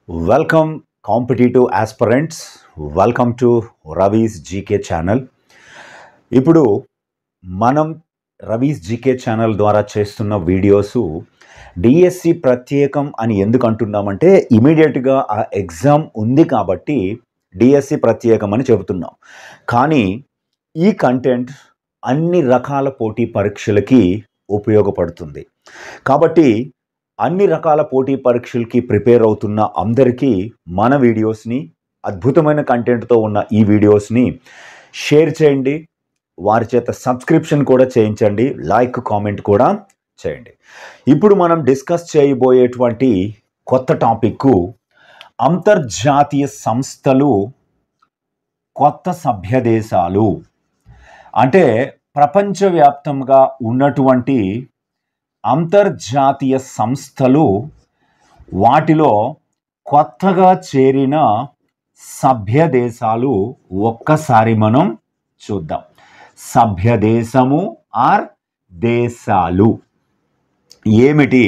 Welcome, competitive aspirants. Welcome to Ravi's GK channel. ఇప్పుడు మనం Ravi's GK channel ద్వారా చేస్తున్న వీడియోస్ డిఎస్సి ప్రత్యేకం అని ఎందుకు అంటున్నామంటే ఇమీడియట్గా ఆ ఎగ్జామ్ ఉంది కాబట్టి డిఎస్సి ప్రత్యేకం అని చెబుతున్నాం. కానీ ఈ కంటెంట్ అన్ని రకాల పోటీ పరీక్షలకి ఉపయోగపడుతుంది. కాబట్టి అన్ని రకాల పోటీ పరీక్షలకి ప్రిపేర్ అవుతున్న అందరికీ మన వీడియోస్ని, అద్భుతమైన కంటెంట్తో ఉన్న ఈ వీడియోస్ని షేర్ చేయండి, వారి చేత సబ్స్క్రిప్షన్ కూడా చేయించండి, లైక్ కామెంట్ కూడా చేయండి. ఇప్పుడు మనం డిస్కస్ చేయబోయేటువంటి కొత్త టాపిక్ అంతర్జాతీయ సంస్థలు, కొత్త సభ్య దేశాలు. అంటే ప్రపంచవ్యాప్తంగా ఉన్నటువంటి అంతర్జాతీయ సంస్థలు, వాటిలో కొత్తగా చేరిన సభ్య దేశాలు ఒక్కసారి మనం చూద్దాం. సభ్య దేశము ఆర్ దేశాలు ఏమిటి,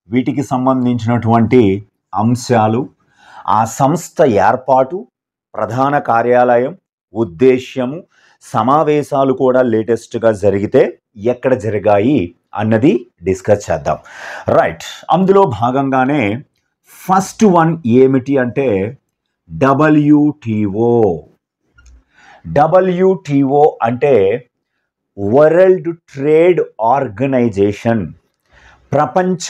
వీటికి సంబంధించినటువంటి అంశాలు, ఆ సంస్థ ఏర్పాటు, ప్రధాన కార్యాలయం, ఉద్దేశ్యము, సమావేశాలు కూడా లేటెస్ట్గా జరిగితే ఎక్కడ జరిగాయి అన్నది డిస్కస్ చేద్దాం. రైట్, అందులో భాగంగానే ఫస్ట్ వన్ ఏమిటి అంటే డబ్ల్యూటీఓ. డబ్ల్యూటీఓ అంటే వరల్డ్ ట్రేడ్ ఆర్గనైజేషన్, ప్రపంచ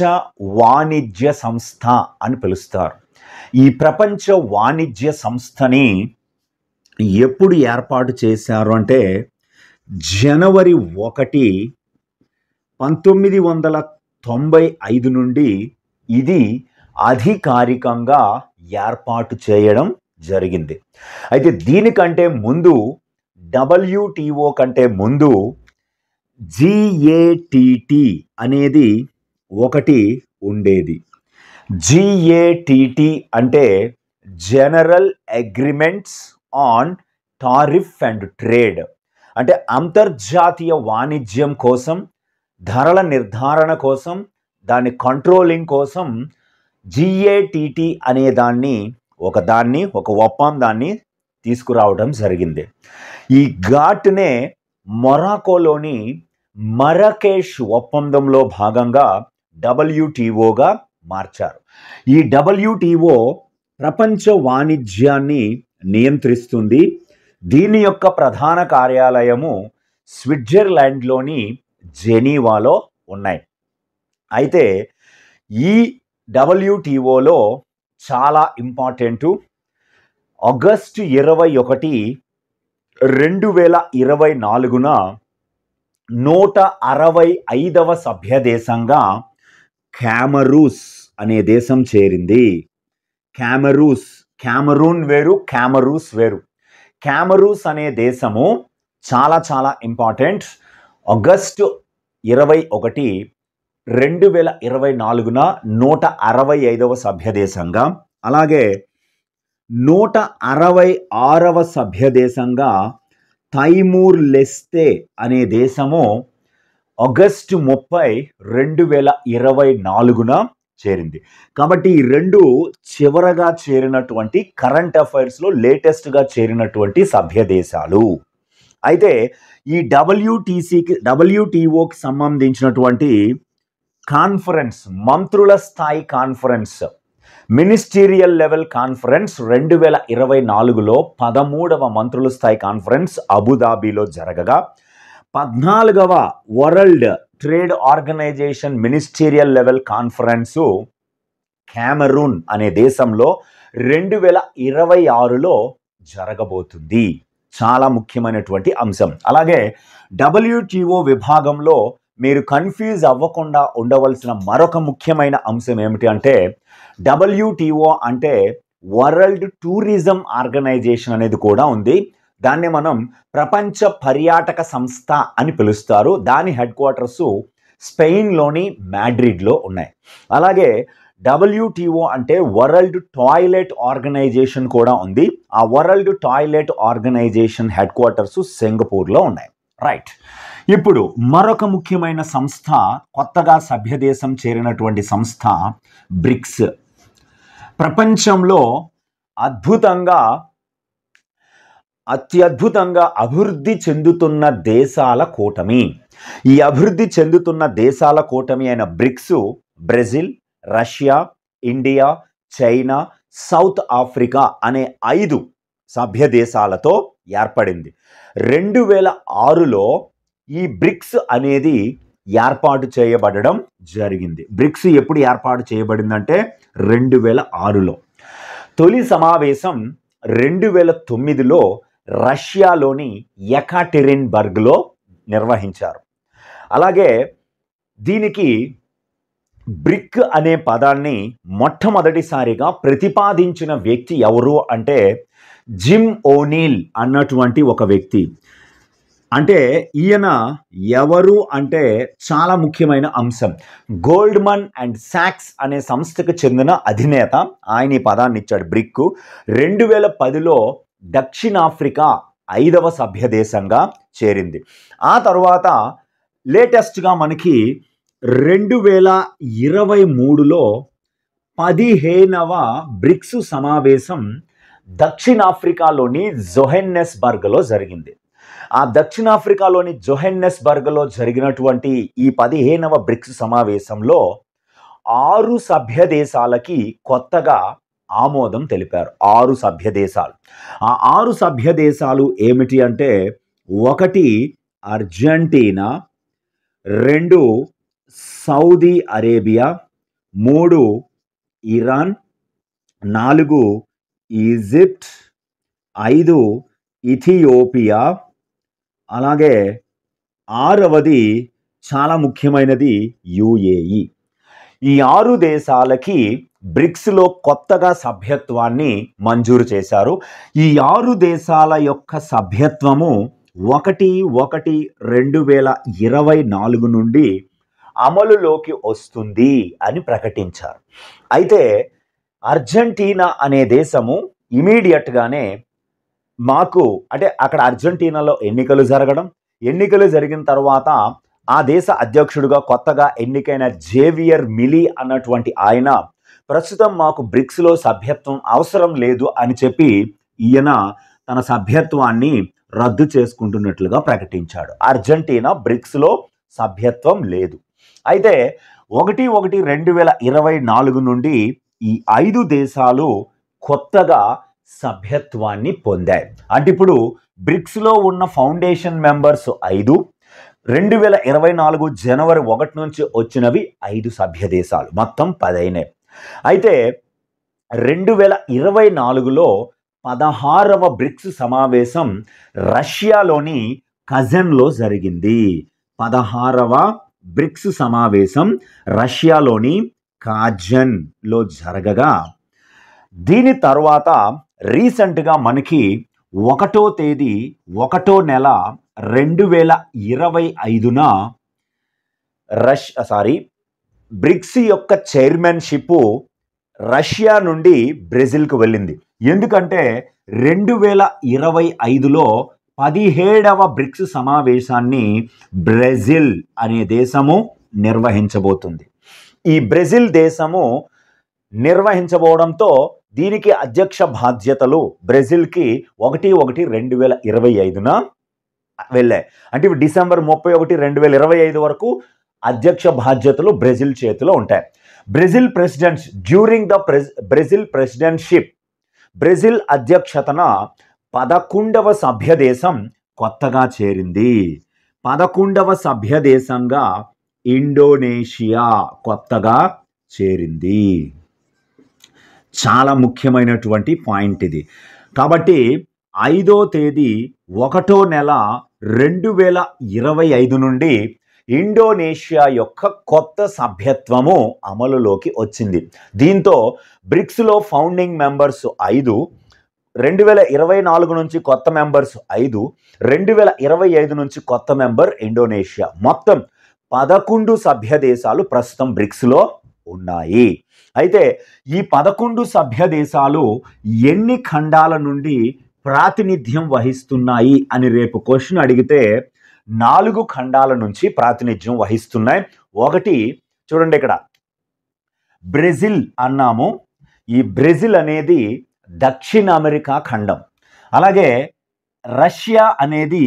వాణిజ్య సంస్థ అని పిలుస్తారు. ఈ ప్రపంచ వాణిజ్య సంస్థని ఎప్పుడు ఏర్పాటు చేశారు అంటే జనవరి 1, 1995 నుండి ఇది అధికారికంగా ఏర్పాటు చేయడం జరిగింది. అయితే దీనికంటే ముందు, డబ్ల్యూటీఓ కంటే ముందు జిఏటిటి అనేది ఒకటి ఉండేది. జిఏటిటి అంటే general agreements on tariff and trade. అంటే అంతర్జాతీయ వాణిజ్యం కోసం, ధరల నిర్ధారణ కోసం, దాని కంట్రోలింగ్ కోసం జిఏటిటి అనే ఒక ఒప్పందాన్ని తీసుకురావడం జరిగింది. ఈ ఘాట్నే మొరాకోలోని మరకేష్ ఒప్పందంలో భాగంగా డబ్ల్యూటీఓగా మార్చారు. ఈ డబ్ల్యూటీఓ ప్రపంచ వాణిజ్యాన్ని నియంత్రిస్తుంది. దీని యొక్క ప్రధాన కార్యాలయము స్విట్జర్లాండ్లోని జెనీవాలో ఉన్నాయి. అయితే ఈ డబ్ల్యూటీఓలో చాలా ఇంపార్టెంటు, ఆగస్టు 21, 2024న 165వ సభ్య దేశంగా కామరూస్ అనే దేశం చేరింది. కామరూన్ వేరు, కామరూస్ వేరు. కామరూస్ అనే దేశము చాలా చాలా ఇంపార్టెంట్. ఆగస్టు 21, 2024న 165వ సభ్య దేశంగా, అలాగే 166వ సభ్య దేశంగా తైమూర్ లెస్తే అనే దేశము ఆగస్టు 30, 2024న చేరింది. కాబట్టి ఈ రెండు చివరగా చేరినటువంటి, కరెంట్ అఫైర్స్లో లేటెస్ట్గా చేరినటువంటి సభ్య దేశాలు. అయితే ఈ డబ్ల్యూటీఓకి సంబంధించినటువంటి కాన్ఫరెన్స్, మంత్రుల స్థాయి కాన్ఫరెన్స్, మినిస్టీరియల్ లెవెల్ కాన్ఫరెన్స్ 2024లో 13వ మంత్రుల స్థాయి కాన్ఫరెన్స్ అబుదాబిలో జరగగా, 14వ world trade organization ministerial level conference Cameroon అనే దేశంలో 2026లో జరగబోతుంది. చాలా ముఖ్యమైనటువంటి అంశం. అలాగే డబ్ల్యూటీఓ విభాగంలో మీరు కన్ఫ్యూజ్ అవ్వకుండా ఉండవలసిన మరొక ముఖ్యమైన అంశం ఏమిటి అంటే డబ్ల్యూటీఓ అంటే వరల్డ్ టూరిజం ఆర్గనైజేషన్ అనేది కూడా ఉంది. దాన్ని మనం ప్రపంచ పర్యాటక సంస్థ అని పిలుస్తారు. దాని హెడ్ క్వార్టర్స్ స్పెయిన్లోని మాడ్రిడ్లో ఉన్నాయి. అలాగే డబ్ల్యూటీఓ అంటే వరల్డ్ టాయిలెట్ ఆర్గనైజేషన్ కూడా ఉంది. ఆ world toilet organization headquarters సింగపూర్లో ఉన్నాయి. రైట్, ఇప్పుడు మరొక ముఖ్యమైన సంస్థ, కొత్తగా సభ్యదేశం చేరినటువంటి సంస్థ బ్రిక్స్. ప్రపంచంలో అత్యద్భుతంగా అభివృద్ధి చెందుతున్న దేశాల కూటమి. ఈ అభివృద్ధి చెందుతున్న దేశాల కూటమి అయిన bricks Brazil, Russia, India, China, south Africa అనే 5 సభ్య దేశాలతో ఏర్పడింది. 2006లో ఈ బ్రిక్స్ అనేది ఏర్పాటు చేయబడడం జరిగింది. బ్రిక్స్ ఎప్పుడు ఏర్పాటు చేయబడిందంటే 2006లో. తొలి సమావేశం 2009లో రష్యాలోని యెకాటెరిన్బర్గ్లో నిర్వహించారు. అలాగే దీనికి బ్రిక్ అనే పదాన్ని మొట్టమొదటిసారిగా ప్రతిపాదించిన వ్యక్తి ఎవరు అంటే జిమ్ ఓనీల్ అన్నటువంటి ఒక వ్యక్తి. అంటే ఈయన ఎవరు అంటే చాలా ముఖ్యమైన అంశం. గోల్డ్మన్ అండ్ సాక్స్ అనే సంస్థకు చెందిన అధినేత. ఆయన ఈ పదాన్ని ఇచ్చాడు బ్రిక్. 2010లో దక్షిణాఫ్రికా 5వ సభ్య దేశంగా చేరింది. ఆ తర్వాత లేటెస్ట్గా మనకి 2023లో 15వ బ్రిక్స్ సమావేశం దక్షిణాఫ్రికాలోని జోహెన్నెస్బర్గ్లో జరిగింది. ఆ దక్షిణాఫ్రికాలోని జోహెన్నెస్బర్గ్లో జరిగినటువంటి ఈ 15వ బ్రిక్స్ సమావేశంలో 6 సభ్య దేశాలకి కొత్తగా ఆమోదం తెలిపారు. 6 సభ్య దేశాలు. ఆ 6 సభ్య దేశాలు ఏమిటి అంటే 1 Argentina, 2 Saudi Arabia, 3 Iran, 4 Egypt, 5 Ethiopia, అలాగే 6వది చాలా ముఖ్యమైనది యుఏఈ. ఈ 6 దేశాలకి బ్రిక్స్లో కొత్తగా సభ్యత్వాన్ని మంజూరు చేశారు. ఈ 6 దేశాల యొక్క సభ్యత్వము 1/1/2024 నుండి అమలులోకి వస్తుంది అని ప్రకటించారు. అయితే అర్జెంటీనా అనే దేశము ఇమీడియట్గానే మాకు అంటే అక్కడ అర్జెంటీనాలో ఎన్నికలు జరిగిన తర్వాత ఆ దేశ అధ్యక్షుడిగా కొత్తగా ఎన్నికైన జేవియర్ మిలీ అన్నటువంటి ఆయన ప్రస్తుతం మాకు బ్రిక్స్లో సభ్యత్వం అవసరం లేదు అని చెప్పి ఈయన తన సభ్యత్వాన్ని రద్దు చేసుకుంటున్నట్లుగా ప్రకటించాడు. అర్జెంటీనా బ్రిక్స్లో సభ్యత్వం లేదు. అయితే 1/1/2024 నుండి ఈ 5 దేశాలు కొత్తగా సభ్యత్వాన్ని పొందాయి. అంటే ఇప్పుడు బ్రిక్స్లో ఉన్న ఫౌండేషన్ మెంబర్స్ 5, 2024 జనవరి 1 నుంచి వచ్చినవి 5 సభ్య దేశాలు, మొత్తం 10 అయినాయి. అయితే 2024లో 16వ బ్రిక్స్ సమావేశం రష్యాలోని కజన్లో జరిగింది. 16వ బ్రిక్స్ సమావేశం రష్యాలోని కాజన్లో జరగగా దీని తర్వాత రీసెంట్గా మనకి 1వ తేదీ 1వ నెల 2025న బ్రిక్స్ యొక్క చైర్మన్షిప్ రష్యా నుండి బ్రెజిల్కు వెళ్ళింది. ఎందుకంటే 2025లో 17వ బ్రిక్స్ సమావేశాన్ని బ్రెజిల్ అనే దేశము నిర్వహించబోతుంది. ఈ బ్రెజిల్ దేశము నిర్వహించబోవడంతో దీనికి అధ్యక్ష బాధ్యతలు బ్రెజిల్కి 1/1/2025న వెళ్ళాయి. అంటే డిసెంబర్ 31, 2025 వరకు అధ్యక్ష బాధ్యతలు బ్రెజిల్ చేతిలో ఉంటాయి. Brazil presidents during the Brazil presidentship Brazil అధ్యక్షతన 11వ సభ్య దేశం కొత్తగా చేరింది. 11వ సభ్య దేశంగా ఇండోనేషియా కొత్తగా చేరింది. చాలా ముఖ్యమైనటువంటి పాయింట్ ఇది. కాబట్టి 5వ తేదీ 1వ నెల 2025 నుండి ఇండోనేషియా యొక్క కొత్త సభ్యత్వము అమలులోకి వచ్చింది. దీంతో బ్రిక్స్లో ఫౌండింగ్ మెంబర్స్ 5, 2024 నుంచి కొత్త మెంబర్స్ 5, 2025 నుంచి కొత్త మెంబర్ ఇండోనేషియా, మొత్తం 11 సభ్య దేశాలు ప్రస్తుతం బ్రిక్స్లో ఉన్నాయి. అయితే ఈ 11 సభ్య దేశాలు ఎన్ని ఖండాల నుండి ప్రాతినిధ్యం వహిస్తున్నాయి అని రేపు క్వశ్చన్ అడిగితే 4 ఖండాల నుంచి ప్రాతినిధ్యం వహిస్తున్నాయి. ఒకటి చూడండి, ఇక్కడ బ్రెజిల్ అన్నాము, ఈ బ్రెజిల్ అనేది దక్షిణ అమెరికా ఖండం. అలాగే రష్యా అనేది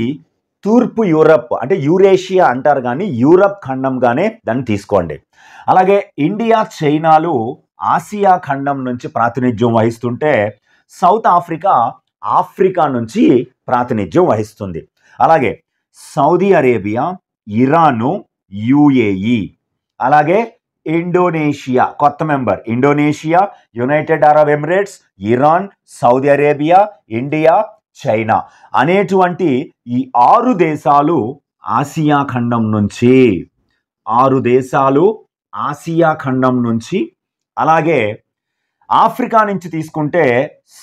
తూర్పు యూరప్, అంటే యూరేషియా అంటారు కానీ యూరప్ ఖండంగానే దాన్ని తీసుకోండి. అలాగే ఇండియా, చైనాలు ఆసియా ఖండం నుంచి ప్రాతినిధ్యం వహిస్తుంటే సౌత్ ఆఫ్రికా ఆఫ్రికా నుంచి ప్రాతినిధ్యం వహిస్తుంది. అలాగే సౌదీ అరేబియా, ఇరాను, యుఏఈ, అలాగే ఇండోనేషియా కొత్త member, Indonesia, United Arab Emirates, Iran, Saudi Arabia, India, China అనేటువంటి ఈ 6 దేశాలు ఆసియా ఖండం నుంచి, 6 దేశాలు ఆసియా ఖండం నుంచి. అలాగే ఆఫ్రికా నుంచి తీసుకుంటే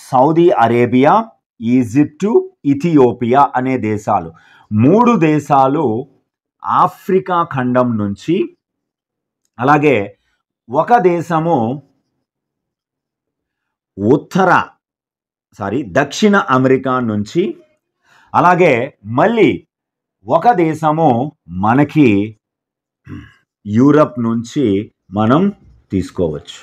సౌదీ అరేబియా, ఈజిప్టు, ఇథియోపియా అనే దేశాలు, 3 దేశాలు ఆఫ్రికా ఖండం నుంచి. అలాగే ఒక దేశము దక్షిణ అమెరికా నుంచి. అలాగే మళ్ళీ ఒక దేశము మనకి యూరప్ నుంచి మనం తీసుకోవచ్చు.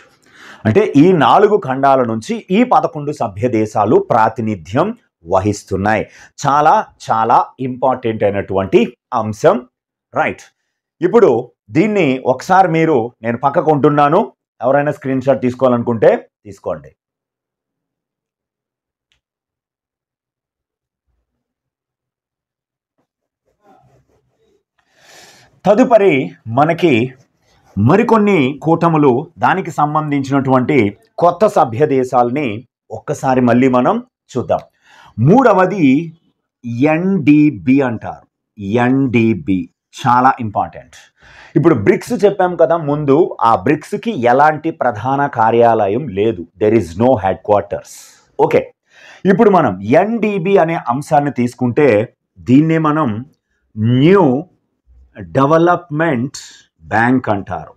అంటే ఈ 4 ఖండాల నుంచి ఈ 11 సభ్య దేశాలు ప్రాతినిధ్యం వహిస్తున్నాయి. చాలా చాలా ఇంపార్టెంట్ అయినటువంటి అంశం. రైట్, ఇప్పుడు దీన్ని ఒకసారి నేను పక్కకు ఉంటున్నాను, ఎవరైనా స్క్రీన్ షాట్ తీసుకోవాలనుకుంటే తీసుకోండి. తదుపరి మనకి మరికొన్ని కూటములు, దానికి సంబంధించినటువంటి కొత్త సభ్య దేశాలని ఒక్కసారి మళ్ళీ మనం చూద్దాం. 3వది ఎన్డిబి అంటారు. ఎన్డిబి చాలా ఇంపార్టెంట్. ఇప్పుడు బ్రిక్స్ చెప్పాం కదా ముందు, ఆ బ్రిక్స్కి ఎలాంటి ప్రధాన కార్యాలయం లేదు, there is no headquarters. Okay, ఇప్పుడు మనం ఎన్డిబి అనే అంశాన్ని తీసుకుంటే దీన్నే మనం న్యూ డెవలప్మెంట్ బ్యాంక్ అంటారు.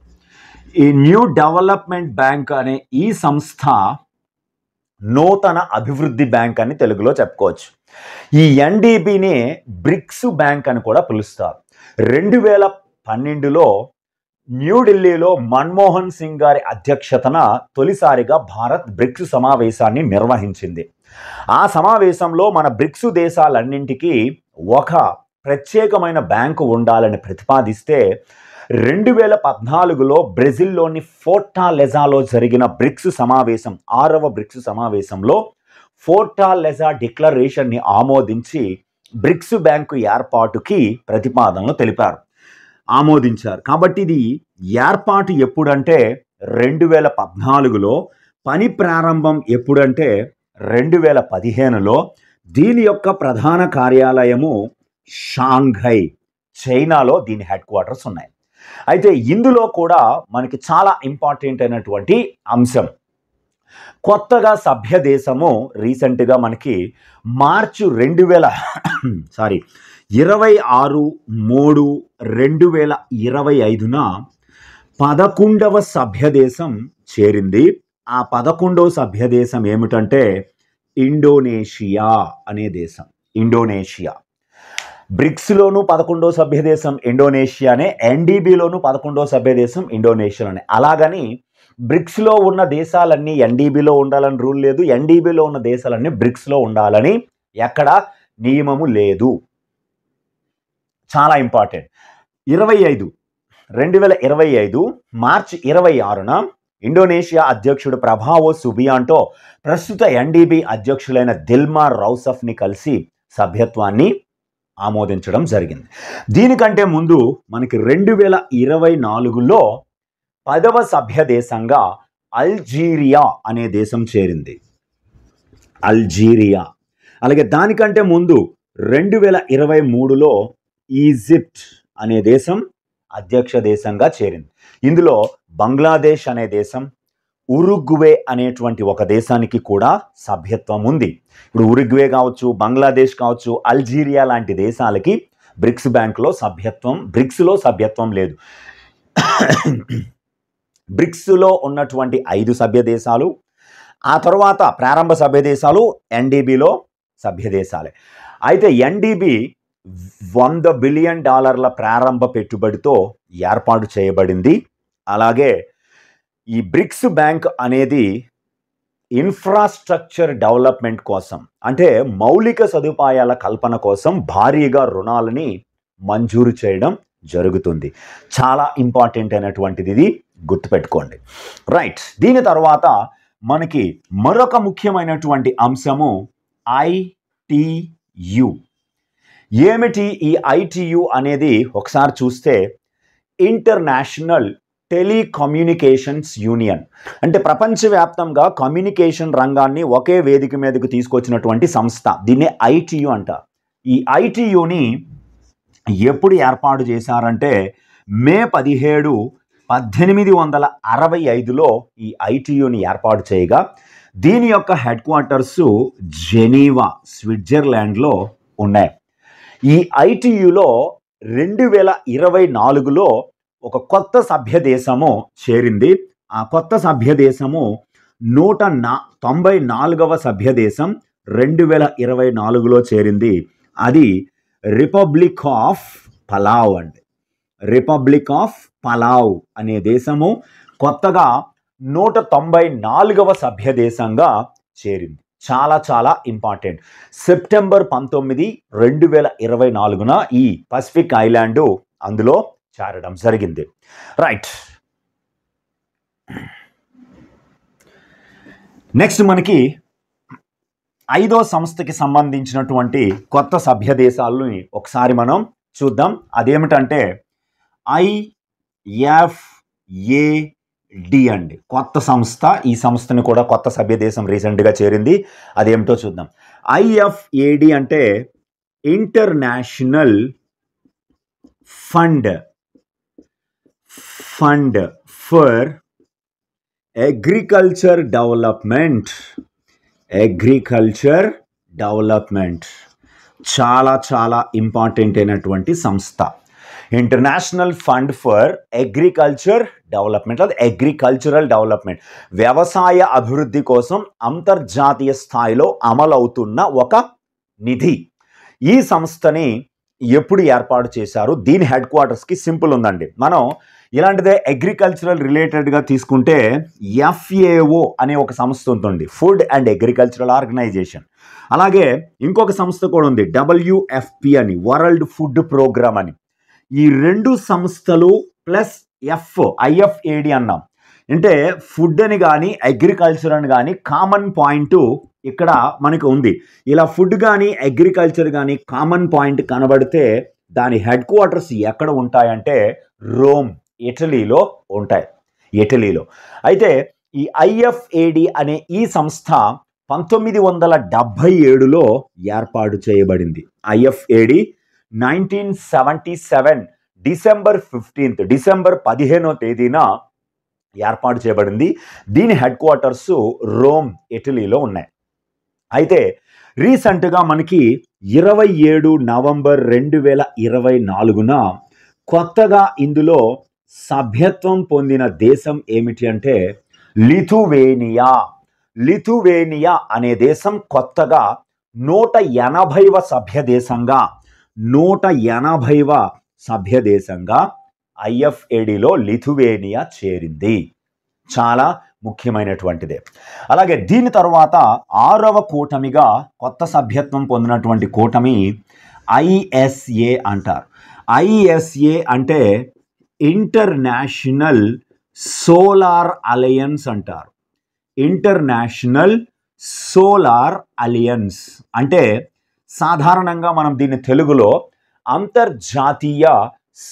ఈ న్యూ డెవలప్మెంట్ బ్యాంక్ అనే ఈ సంస్థ నూతన అభివృద్ధి బ్యాంక్ అని తెలుగులో చెప్పుకోవచ్చు. ఈ ఎన్డిబిని బ్రిక్స్ బ్యాంక్ అని కూడా పిలుస్తారు. 2012లో న్యూఢిల్లీలో మన్మోహన్ సింగ్ గారి అధ్యక్షతన తొలిసారిగా భారత్ బ్రిక్స్ సమావేశాన్ని నిర్వహించింది. ఆ సమావేశంలో మన బ్రిక్స్ దేశాలన్నింటికీ ఒక ప్రత్యేకమైన బ్యాంకు ఉండాలని ప్రతిపాదిస్తే 2014లో బ్రెజిల్లోని ఫోర్టాలెజాలో జరిగిన బ్రిక్స్ సమావేశం, 6వ బ్రిక్స్ సమావేశంలో ఫోర్టాలెజా డిక్లరేషన్ని ఆమోదించి బ్రిక్స్ బ్యాంకు ఏర్పాటుకి ప్రతిపాదనలు తెలిపారు, ఆమోదించారు. కాబట్టి ఇది ఏర్పాటు ఎప్పుడంటే 2014లో, పని ప్రారంభం ఎప్పుడంటే 2015లో. దీని యొక్క ప్రధాన కార్యాలయము షాంఘై, చైనాలో దీని హెడ్ క్వార్టర్స్ ఉన్నాయి. అయితే ఇందులో కూడా మనకి చాలా ఇంపార్టెంట్ అయినటువంటి అంశం, కొత్తగా సభ్య దేశము రీసెంట్గా మనకి మార్చి 26/3/2025న 11వ సభ్య దేశం చేరింది. ఆ 11వ సభ్య దేశం ఏమిటంటే ఇండోనేషియా అనే దేశం. ఇండోనేషియా బ్రిక్స్లోను 11వ సభ్య దేశం ఇండోనేషియానే, ఎన్డిబిలోను 11వ సభ్య దేశం ఇండోనేషియానే. అలాగని బ్రిక్స్లో ఉన్న దేశాలన్నీ ఎన్డిబిలో ఉండాలని రూల్ లేదు, ఎన్డిబిలో ఉన్న దేశాలన్నీ బ్రిక్స్లో ఉండాలని ఎక్కడ నియమము లేదు. చాలా ఇంపార్టెంట్. 2025 మార్చి 26న ఇండోనేషియా అధ్యక్షుడు ప్రభావో సుబియాంటో ప్రస్తుత ఎన్డిబి అధ్యక్షులైన దిల్మా రౌసఫ్ని కలిసి సభ్యత్వాన్ని ఆమోదించడం జరిగింది. దీనికంటే ముందు మనకి 2024లో 10వ సభ్య దేశంగా అల్జీరియా అనే దేశం చేరింది. అల్జీరియా. అలాగే దానికంటే ముందు 2023లో ఈజిప్ట్ అనే దేశం అధ్యక్ష దేశంగా చేరింది. ఇందులో బంగ్లాదేశ్ అనే దేశం, ఉరుగ్వే అనేటువంటి ఒక దేశానికి కూడా సభ్యత్వం ఉంది. ఇప్పుడు ఉరుగ్వే కావచ్చు, బంగ్లాదేశ్ కావచ్చు, అల్జీరియా లాంటి దేశాలకి బ్రిక్స్ బ్యాంకులో బ్రిక్స్లో సభ్యత్వం లేదు. బ్రిక్స్లో ఉన్నటువంటి 5 సభ్య దేశాలు, ఆ తర్వాత ప్రారంభ సభ్య దేశాలు ఎన్డిబిలో సభ్య దేశాలే. అయితే ఎన్డిబి $100 బిలియన్ ప్రారంభ పెట్టుబడితో ఏర్పాటు చేయబడింది. అలాగే ఈ బ్రిక్స్ బ్యాంక్ అనేది ఇన్ఫ్రాస్ట్రక్చర్ డెవలప్మెంట్ కోసం, అంటే మౌలిక సదుపాయాల కల్పన కోసం భారీగా రుణాలని మంజూరు చేయడం జరుగుతుంది. చాలా ఇంపార్టెంట్ అయినటువంటిది, ఇది గుర్తుపెట్టుకోండి. రైట్, దీని తర్వాత మనకి మరొక ముఖ్యమైనటువంటి అంశము ITU. ఏమిటి ఈ ITU అనేది ఒకసారి చూస్తే ఇంటర్నేషనల్ టెలికమ్యూనికేషన్స్ యూనియన్. అంటే ప్రపంచవ్యాప్తంగా కమ్యూనికేషన్ రంగాన్ని ఒకే వేదిక మీదకు తీసుకొచ్చినటువంటి సంస్థ, దీన్నే ITU అంటారు. ఈ ITUని ఎప్పుడు ఏర్పాటు చేశారంటే మే 17, 1865లో ఈ ITUని ఏర్పాటు చేయగా దీని యొక్క హెడ్ క్వార్టర్స్ జెనీవా, స్విట్జర్లాండ్లో ఉన్నాయి. ఈ ITUలో 2024లో ఒక కొత్త సభ్య దేశము చేరింది. ఆ కొత్త సభ్య దేశము 194వ సభ్య దేశం 2024లో చేరింది. అది రిపబ్లిక్ ఆఫ్ పలావ్ అండి. రిపబ్లిక్ ఆఫ్ పలావ్ అనే దేశము కొత్తగా 194వ సభ్య దేశంగా చేరింది. చాలా చాలా ఇంపార్టెంట్. సెప్టెంబర్ 19, 2024న ఈ పసిఫిక్ ఐలాండ్ అందులో చేరడం జరిగింది. రైట్, నెక్స్ట్ మనకి 5వ సంస్థకి సంబంధించినటువంటి కొత్త సభ్య దేశాలని ఒకసారి మనం చూద్దాం. అదేమిటంటే IFAD అండి, కొత్త సంస్థ. ఈ సంస్థని కూడా కొత్త సభ్య దేశం రీసెంట్గా చేరింది. అదేమిటో చూద్దాం. IFAD అంటే international fund for agriculture development. చాలా చాలా ఇంపార్టెంట్ అయినటువంటి సంస్థ. International fund for agriculture development, అది అగ్రికల్చరల్ డెవలప్మెంట్, వ్యవసాయ అభివృద్ధి కోసం అంతర్జాతీయ స్థాయిలో అమలవుతున్న ఒక నిధి. ఈ సంస్థని ఎప్పుడు ఏర్పాటు చేశారు? దీని హెడ్ క్వార్టర్స్కి సింపుల్ ఉందండి. మనం ఇలాంటిదే అగ్రికల్చరల్ రిలేటెడ్గా తీసుకుంటే FAO అనే ఒక సంస్థ ఉంటుంది, ఫుడ్ అండ్ అగ్రికల్చరల్ ఆర్గనైజేషన్. అలాగే ఇంకొక సంస్థ కూడా ఉంది, WFP అని, వరల్డ్ ఫుడ్ ప్రోగ్రామ్ అని. ఈ రెండు సంస్థలు ప్లస్ IFAD అన్నాం. అంటే ఫుడ్ అని కానీ అగ్రికల్చర్ అని కానీ కామన్ పాయింట్ ఇక్కడ మనకు ఉంది. ఇలా ఫుడ్ కానీ అగ్రికల్చర్ కానీ కామన్ పాయింట్ కనబడితే దాని హెడ్ క్వార్టర్స్ ఎక్కడ ఉంటాయంటే రోమ్, ఇటలీలో ఉంటాయి. ఇటలీలో. అయితే ఈ IFAD అనే ఈ సంస్థ 1977లో ఏర్పాటు చేయబడింది. IFAD 1977 డిసెంబర్ 15వ తేదీన ఏర్పాటు చేయబడింది. దీని హెడ్ క్వార్టర్స్ రోమ్, ఇటలీలో ఉన్నాయి. అయితే రీసెంట్గా మనకి 27 నవంబర్ 2024న కొత్తగా ఇందులో సభ్యత్వం పొందిన దేశం ఏమిటి అంటే లిథువేనియా అనే దేశం కొత్తగా 180వ సభ్య దేశంగా IFADలో లిథువేనియా చేరింది. చాలా ముఖ్యమైనటువంటిదే. అలాగే దీని తర్వాత 6వ కూటమిగా కొత్త సభ్యత్వం పొందినటువంటి కూటమి ISA అంటారు. ISA అంటే ఇంటర్నేషనల్ సోలార్ అలయన్స్ అంటారు. ఇంటర్నేషనల్ సోలార్ అలయన్స్ అంటే సాధారణంగా మనం దీన్ని తెలుగులో అంతర్జాతీయ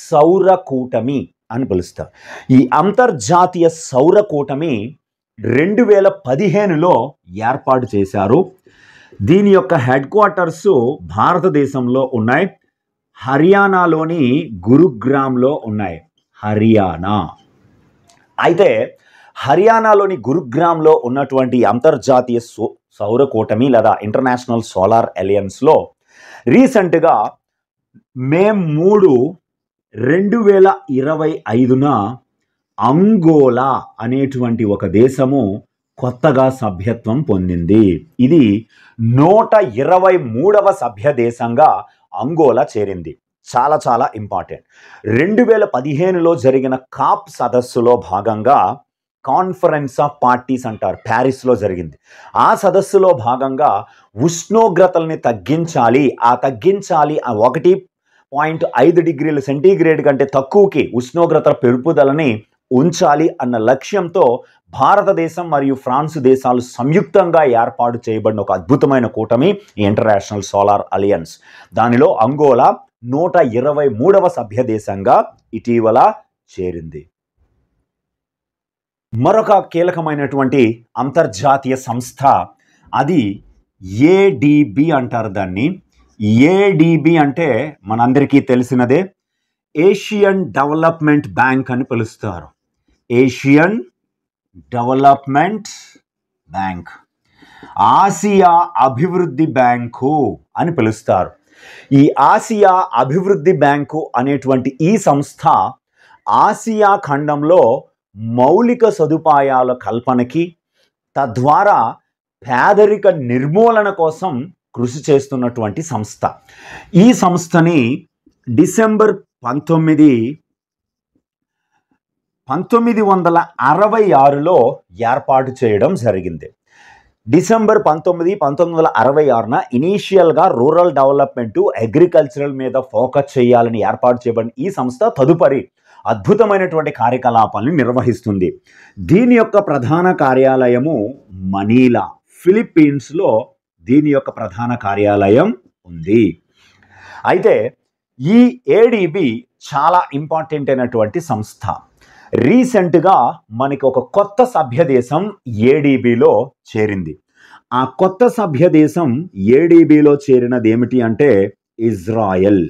సౌర కూటమి అని పిలుస్తారు. ఈ అంతర్జాతీయ సౌర కూటమి 2015లో ఏర్పాటు చేశారు. దీని యొక్క హెడ్ క్వార్టర్స్ భారతదేశంలో ఉన్నాయి. హర్యానాలోని గురుగ్రామ్లో ఉన్నాయి. హర్యానా. అయితే హర్యానాలోని గురుగ్రామ్లో ఉన్నటువంటి అంతర్జాతీయ సౌర కూటమి లేదా ఇంటర్నేషనల్ సోలార్ అలయన్స్లో రీసెంట్గా మే 3, 2025న అంగోలా అనేటువంటి ఒక దేశము కొత్తగా సభ్యత్వం పొందింది. ఇది 123వ సభ్య దేశంగా అంగోలా చేరింది. చాలా చాలా ఇంపార్టెంట్. 2015లో జరిగిన కాప్ సదస్సులో భాగంగా కాన్ఫరెన్స్ ఆఫ్ పార్టీస్ అంటారు, ప్యారిస్లో జరిగింది. ఆ సదస్సులో భాగంగా ఉష్ణోగ్రతల్ని తగ్గించాలి 1.5 డిగ్రీల సెంటీగ్రేడ్ కంటే తక్కువకి ఉష్ణోగ్రతల పెరుగుదలని ఉంచాలి అన్న లక్ష్యంతో భారతదేశం మరియు ఫ్రాన్స్ దేశాలు సంయుక్తంగా ఏర్పాటు చేయబడిన ఒక అద్భుతమైన కూటమి ఇంటర్నేషనల్ సోలార్ అలయన్స్. దానిలో అంగోలా 123వ సభ్య దేశంగా ఇటీవల చేరింది. మరొక కీలకమైనటువంటి అంతర్జాతీయ సంస్థ అది ఏడిబి అంటారు. దాన్ని ఏడిబి అంటే మనందరికీ తెలిసినదే, ఏషియన్ డెవలప్మెంట్ బ్యాంక్ అని పిలుస్తారు. ఏషియన్ డెవలప్మెంట్ బ్యాంక్, ఆసియా అభివృద్ధి బ్యాంకు అని పిలుస్తారు. ఈ ఆసియా అభివృద్ధి బ్యాంకు అనేటువంటి ఈ సంస్థ ఆసియా ఖండంలో మౌలిక సదుపాయాల కల్పనకి, తద్వారా పేదరిక నిర్మూలన కోసం కృషి చేస్తున్నటువంటి సంస్థ. ఈ సంస్థని డిసెంబర్ 1966లో ఏర్పాటు చేయడం జరిగింది. డిసెంబర్ 1966న ఇనీషియల్గా రూరల్ డెవలప్మెంట్, అగ్రికల్చరల్ మీద ఫోకస్ చేయాలని ఏర్పాటు చేయబడిన ఈ సంస్థ తదుపరి అద్భుతమైనటువంటి కార్యకలాపాలను నిర్వహిస్తుంది. దీని యొక్క ప్రధాన కార్యాలయము మనీలా, ఫిలిప్పీన్స్లో దీని యొక్క ప్రధాన కార్యాలయం ఉంది. అయితే ఈ ఏడిబి చాలా ఇంపార్టెంట్ అయినటువంటి సంస్థ. రీసెంట్గా మనకి ఒక కొత్త సభ్య దేశం ఏడిబిలో చేరింది. ఆ కొత్త సభ్య దేశం ఏడిబిలో చేరినది ఏమిటి అంటే ఇజ్రాయెల్.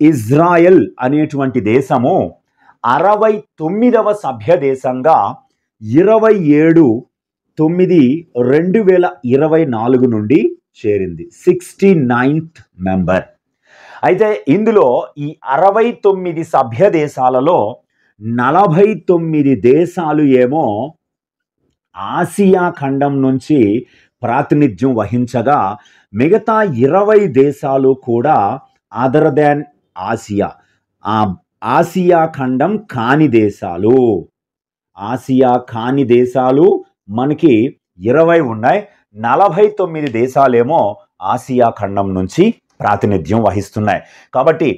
ఇజ్రాయెల్ అనేటువంటి దేశము 69వ సభ్య దేశంగా 27/9/2024 నుండి చేరింది. 69th member. అయితే ఇందులో ఈ 69 సభ్య దేశాలలో 49 దేశాలు ఏమో ఆసియా ఖండం నుంచి ప్రాతినిధ్యం వహించగా, మిగతా 20 దేశాలు కూడా అదర్ దాన్ ఆసియా, ఆసియా ఖండం కాని దేశాలు. ఆసియా కాని దేశాలు మనకి 20 ఉన్నాయి. 49 దేశాలేమో ఆసియా ఖండం నుంచి ప్రాతినిధ్యం వహిస్తున్నాయి. కాబట్టి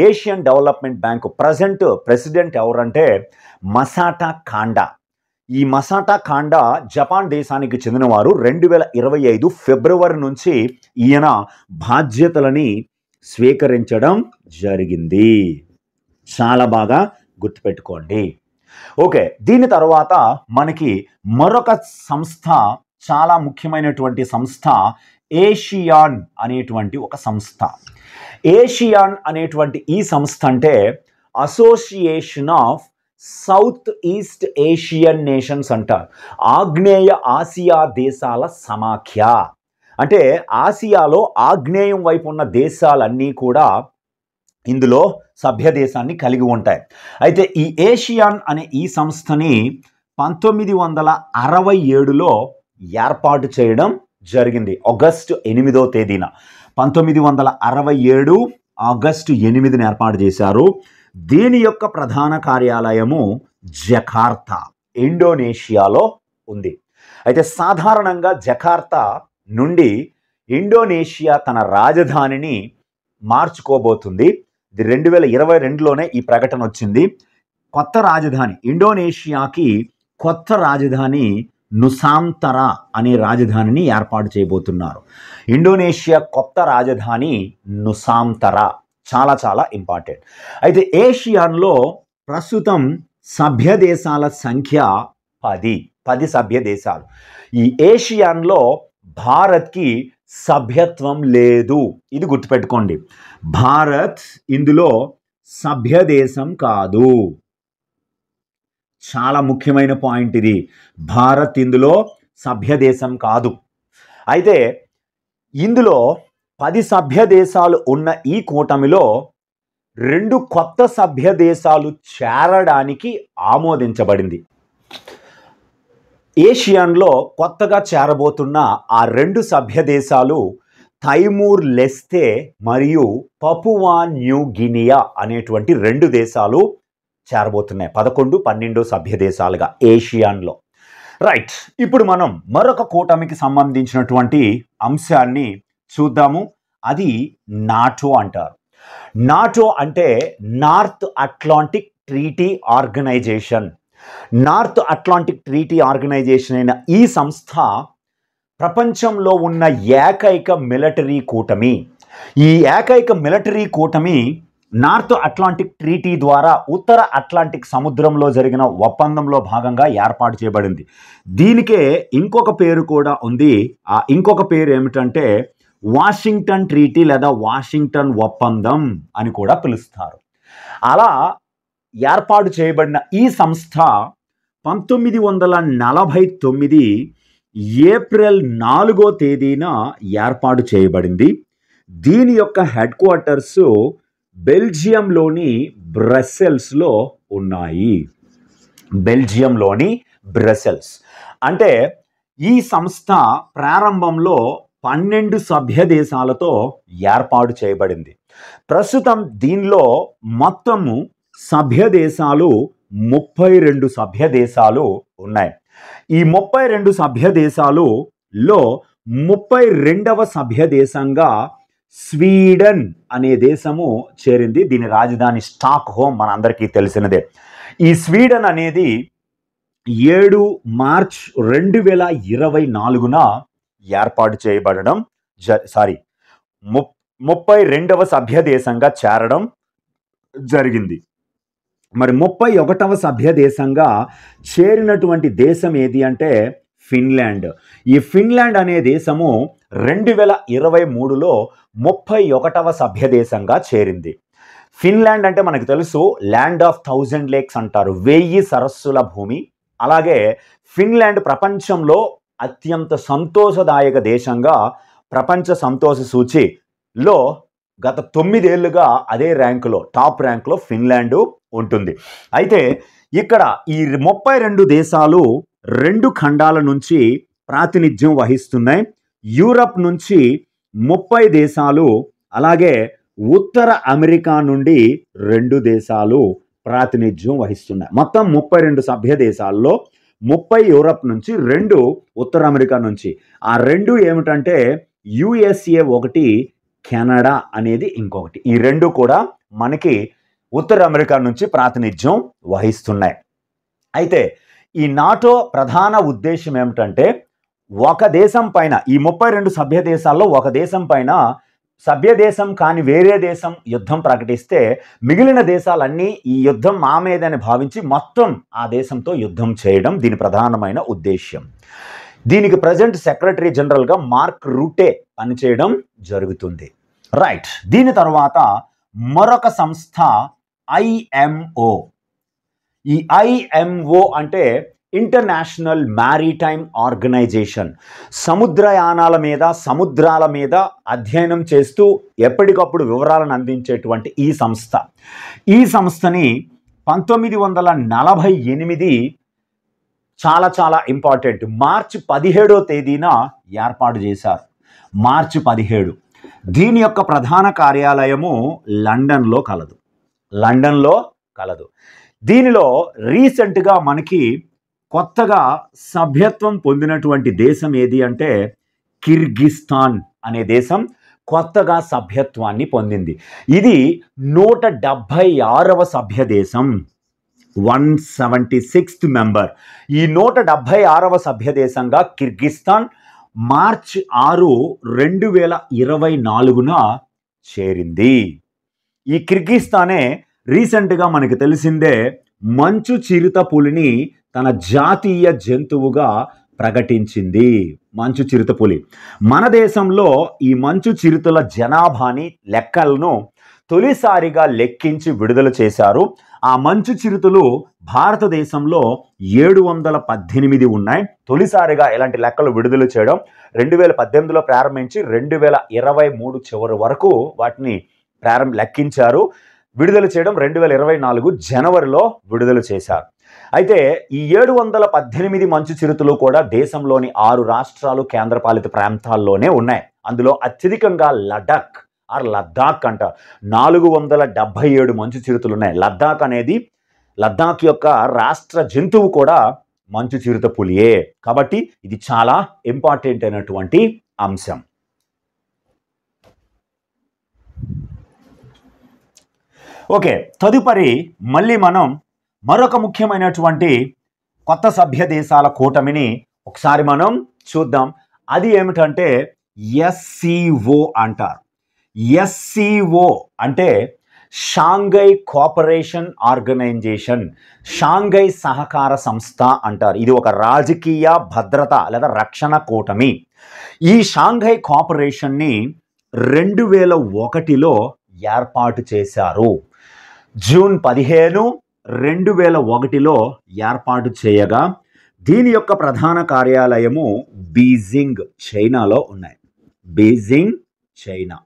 ఏషియన్ డెవలప్మెంట్ బ్యాంక్ ప్రెసిడెంట్ ఎవరంటే మసాటా కాండా. ఈ మసాటా కాండా జపాన్ దేశానికి చెందినవారు. 2025 ఫిబ్రవరి నుంచి ఈయన బాధ్యతలని స్వీకరించడం జరిగింది. చాలా బాగా గుర్తుపెట్టుకోండి. ఓకే, దీని తర్వాత మనకి మరొక సంస్థ, చాలా ముఖ్యమైనటువంటి సంస్థ, ఏషియాన్ అనేటువంటి ఒక సంస్థ. ఏషియాన్ అనేటువంటి ఈ సంస్థ అంటే association of south east Asian nations అంటారు. ఆగ్నేయ ఆసియా దేశాల సమాఖ్య. అంటే ఆసియాలో ఆగ్నేయం వైపు ఉన్న దేశాలన్నీ కూడా ఇందులో సభ్య దేశాన్ని కలిగి ఉంటాయి. అయితే ఈ ఏషియాన్ అనే ఈ సంస్థని 1967లో ఏర్పాటు చేయడం జరిగింది. ఆగస్టు 8వ తేదీన 1967 ఆగస్టు 8న ఏర్పాటు చేశారు. దీని యొక్క ప్రధాన కార్యాలయము జకార్తా, ఇండోనేషియాలో ఉంది. అయితే సాధారణంగా జకార్తా నుండి ఇండోనేషియా తన రాజధానిని మార్చుకోబోతుంది. 2022లోనే ఈ ప్రకటన వచ్చింది. కొత్త రాజధాని, ఇండోనేషియాకి కొత్త రాజధాని నుసాంతరా అనే రాజధానిని ఏర్పాటు చేయబోతున్నారు. ఇండోనేషియా కొత్త రాజధాని నుసాంతరా. చాలా చాలా ఇంపార్టెంట్. అయితే ఏషియాన్లో ప్రస్తుతం సభ్య దేశాల సంఖ్య 10 సభ్య దేశాలు. ఈ ఏషియాన్లో భారత్కి సభ్యత్వం లేదు. ఇది గుర్తుపెట్టుకోండి. భారత్ ఇందులో సభ్య దేశం కాదు. చాలా ముఖ్యమైన పాయింట్ ఇది. భారత్ ఇందులో సభ్య దేశం కాదు. అయితే ఇందులో 10 సభ్య దేశాలు ఉన్న ఈ కూటమిలో 2 కొత్త సభ్య దేశాలు చేరడానికి ఆమోదించబడింది. ఏషియాన్లో కొత్తగా చేరబోతున్న ఆ 2 సభ్య దేశాలు తైమూర్ లెస్తే మరియు పపువా న్యూ గినియా అనేటువంటి 2 దేశాలు చేరబోతున్నాయి. 11, 12 సభ్య దేశాలుగా ఏషియాన్లో. రైట్, ఇప్పుడు మనం మరొక కూటమికి సంబంధించినటువంటి అంశాన్ని చూద్దాము. అది నాటో అంటారు. నాటో అంటే North Atlantic Treaty Organization. North Atlantic Treaty Organization అయిన ఈ సంస్థ ప్రపంచంలో ఉన్న ఏకైక మిలిటరీ కూటమి. ఈ ఏకైక మిలిటరీ కూటమి నార్త్ అట్లాంటిక్ ట్రీటీ ద్వారా ఉత్తర అట్లాంటిక్ సముద్రంలో జరిగిన ఒప్పందంలో భాగంగా ఏర్పాటు చేయబడింది. దీనికే ఇంకొక పేరు కూడా ఉంది. ఆ ఇంకొక పేరు ఏమిటంటే వాషింగ్టన్ ట్రీటీ లేదా వాషింగ్టన్ ఒప్పందం అని కూడా పిలుస్తారు. అలా ఏర్పాటు చేయబడిన ఈ సంస్థ 1949 ఏప్రిల్ 4వ తేదీన ఏర్పాటు చేయబడింది. దీని యొక్క హెడ్ క్వార్టర్స్ బెల్జియంలోని బ్రసెల్స్లో ఉన్నాయి. బెల్జియంలోని బ్రసెల్స్. అంటే ఈ సంస్థ ప్రారంభంలో 12 సభ్య దేశాలతో ఏర్పాటు చేయబడింది. ప్రస్తుతం దీనిలో మొత్తము సభ్య దేశాలు 32 సభ్య దేశాలు ఉన్నాయి. ఈ 32 సభ్య దేశాలలో 32వ సభ్య దేశంగా స్వీడన్ అనే దేశము చేరింది. దీని రాజధాని స్టాక్ హోమ్ మనందరికీ తెలిసినదే. ఈ స్వీడన్ అనేది 7 మార్చ్ 2024న ఏర్పాటు చేయబడడం 32వ సభ్య దేశంగా చేరడం జరిగింది. మరి 31వ సభ్య దేశంగా చేరినటువంటి దేశం ఏది అంటే ఫిన్లాండ్. ఈ ఫిన్లాండ్ అనే దేశము 2023లో 31వ సభ్య దేశంగా చేరింది. ఫిన్లాండ్ అంటే మనకు తెలుసు ల్యాండ్ ఆఫ్ 1000 లేక్స్ అంటారు, 1000 సరస్సుల భూమి. అలాగే ఫిన్లాండ్ ప్రపంచంలో అత్యంత సంతోషదాయక దేశంగా ప్రపంచ సంతోష సూచిలో గత 9 ఏళ్లుగా అదే ర్యాంకులో టాప్ ర్యాంకులో ఫిన్లాండ్ ఉంటుంది. అయితే ఇక్కడ ఈ 32 దేశాలు 2 ఖండాల నుంచి ప్రాతినిధ్యం వహిస్తున్నాయి. యూరప్ నుంచి 30 దేశాలు, అలాగే ఉత్తర అమెరికా నుండి 2 దేశాలు ప్రాతినిధ్యం వహిస్తున్నాయి. మొత్తం 32 సభ్య దేశాల్లో 30 యూరప్ నుంచి, 2 ఉత్తర అమెరికా నుంచి. ఆ 2 ఏమిటంటే యుఎస్ఏ ఒకటి, కెనడా అనేది ఇంకొకటి. ఈ 2 కూడా మనకి ఉత్తర అమెరికా నుంచి ప్రాతినిధ్యం వహిస్తున్నాయి. అయితే ఈ నాటో ప్రధాన ఉద్దేశం ఏమిటంటే ఒక దేశం పైన, ఈ 32 సభ్య దేశాల్లో ఒక దేశం పైన సభ్య దేశం కాని వేరే దేశం యుద్ధం ప్రకటిస్తే మిగిలిన దేశాలన్నీ ఈ యుద్ధం మా మీదని భావించి మొత్తం ఆ దేశంతో యుద్ధం చేయడం దీని ప్రధానమైన ఉద్దేశ్యం. దీనికి ప్రజెంట్ సెక్రటరీ జనరల్గా మార్క్ రూటే పనిచేయడం జరుగుతుంది. రైట్, దీని తర్వాత మరొక సంస్థ ఐఎంఓ. ఈ ఐఎంఓ అంటే ఇంటర్నేషనల్ మ్యారిటైమ్ ఆర్గనైజేషన్. సముద్రయానాల మీద, సముద్రాల మీద అధ్యయనం చేస్తూ ఎప్పటికప్పుడు వివరాలను అందించేటువంటి ఈ సంస్థ. ఈ సంస్థని 1948 చాలా ఇంపార్టెంట్ మార్చి 17వ తేదీన ఏర్పాటు చేశారు. మార్చి 17. దీని యొక్క ప్రధాన కార్యాలయము లండన్లో కలదు. దీనిలో రీసెంట్గా మనకి కొత్తగా సభ్యత్వం పొందినటువంటి దేశం ఏది అంటే కిర్గిస్తాన్ అనే దేశం కొత్తగా సభ్యత్వాన్ని పొందింది. ఇది 176వ సభ్య దేశం, 176th మెంబర్. ఈ 176వ సభ్య దేశంగా కిర్గిస్తాన్ మార్చి 6, 2024న చేరింది. ఈ కిర్గిస్తానే రీసెంట్గా మనకి తెలిసిందే మంచు చిరుత పులిని తన జాతీయ జంతువుగా ప్రకటించింది. మంచు చిరుత పులి. మన దేశంలో ఈ మంచు చిరుతల జనాభాని లెక్కలను తొలిసారిగా లెక్కించి విడుదల చేశారు. ఆ మంచు చిరుతలు భారతదేశంలో 718 ఉన్నాయి. తొలిసారిగా ఇలాంటి లెక్కలు విడుదల చేయడం 2018లో ప్రారంభించి 2023 చివరి వరకు వాటిని లెక్కించారు. విడుదల చేయడం 2024 జనవరిలో విడుదల చేశారు. అయితే ఈ 718 మంచు చిరుతలు కూడా దేశంలోని 6 రాష్ట్రాలు, కేంద్రపాలిత ప్రాంతాల్లోనే ఉన్నాయి. అందులో అత్యధికంగా లద్దాఖ్ అంటారు 477 మంచు చిరుతలు ఉన్నాయి. లద్దాఖ్ అనేది లద్దాఖ్ యొక్క రాష్ట్ర జంతువు కూడా మంచు చిరుత పులియే. కాబట్టి ఇది చాలా ఇంపార్టెంట్ అయినటువంటి అంశం. ఓకే, తదుపరి మళ్ళీ మనం మరొక ముఖ్యమైనటువంటి కొత్త సభ్య దేశాల కూటమిని ఒకసారి మనం చూద్దాం. అది ఏమిటంటే ఎస్సిఓ అంటారు. ఎస్సిఓ అంటే షాంఘై కోఆపరేషన్ ఆర్గనైజేషన్, షాంఘై సహకార సంస్థ అంటారు. ఇది ఒక రాజకీయ భద్రత లేదా రక్షణ కూటమి. ఈ షాంఘై కోఆపరేషన్ని 2001లో ఏర్పాటు చేశారు. జూన్ 15, 2001లో ఏర్పాటు చేయగా దీని యొక్క ప్రధాన కార్యాలయము బీజింగ్, చైనాలో ఉన్నాయి. Beijing, China.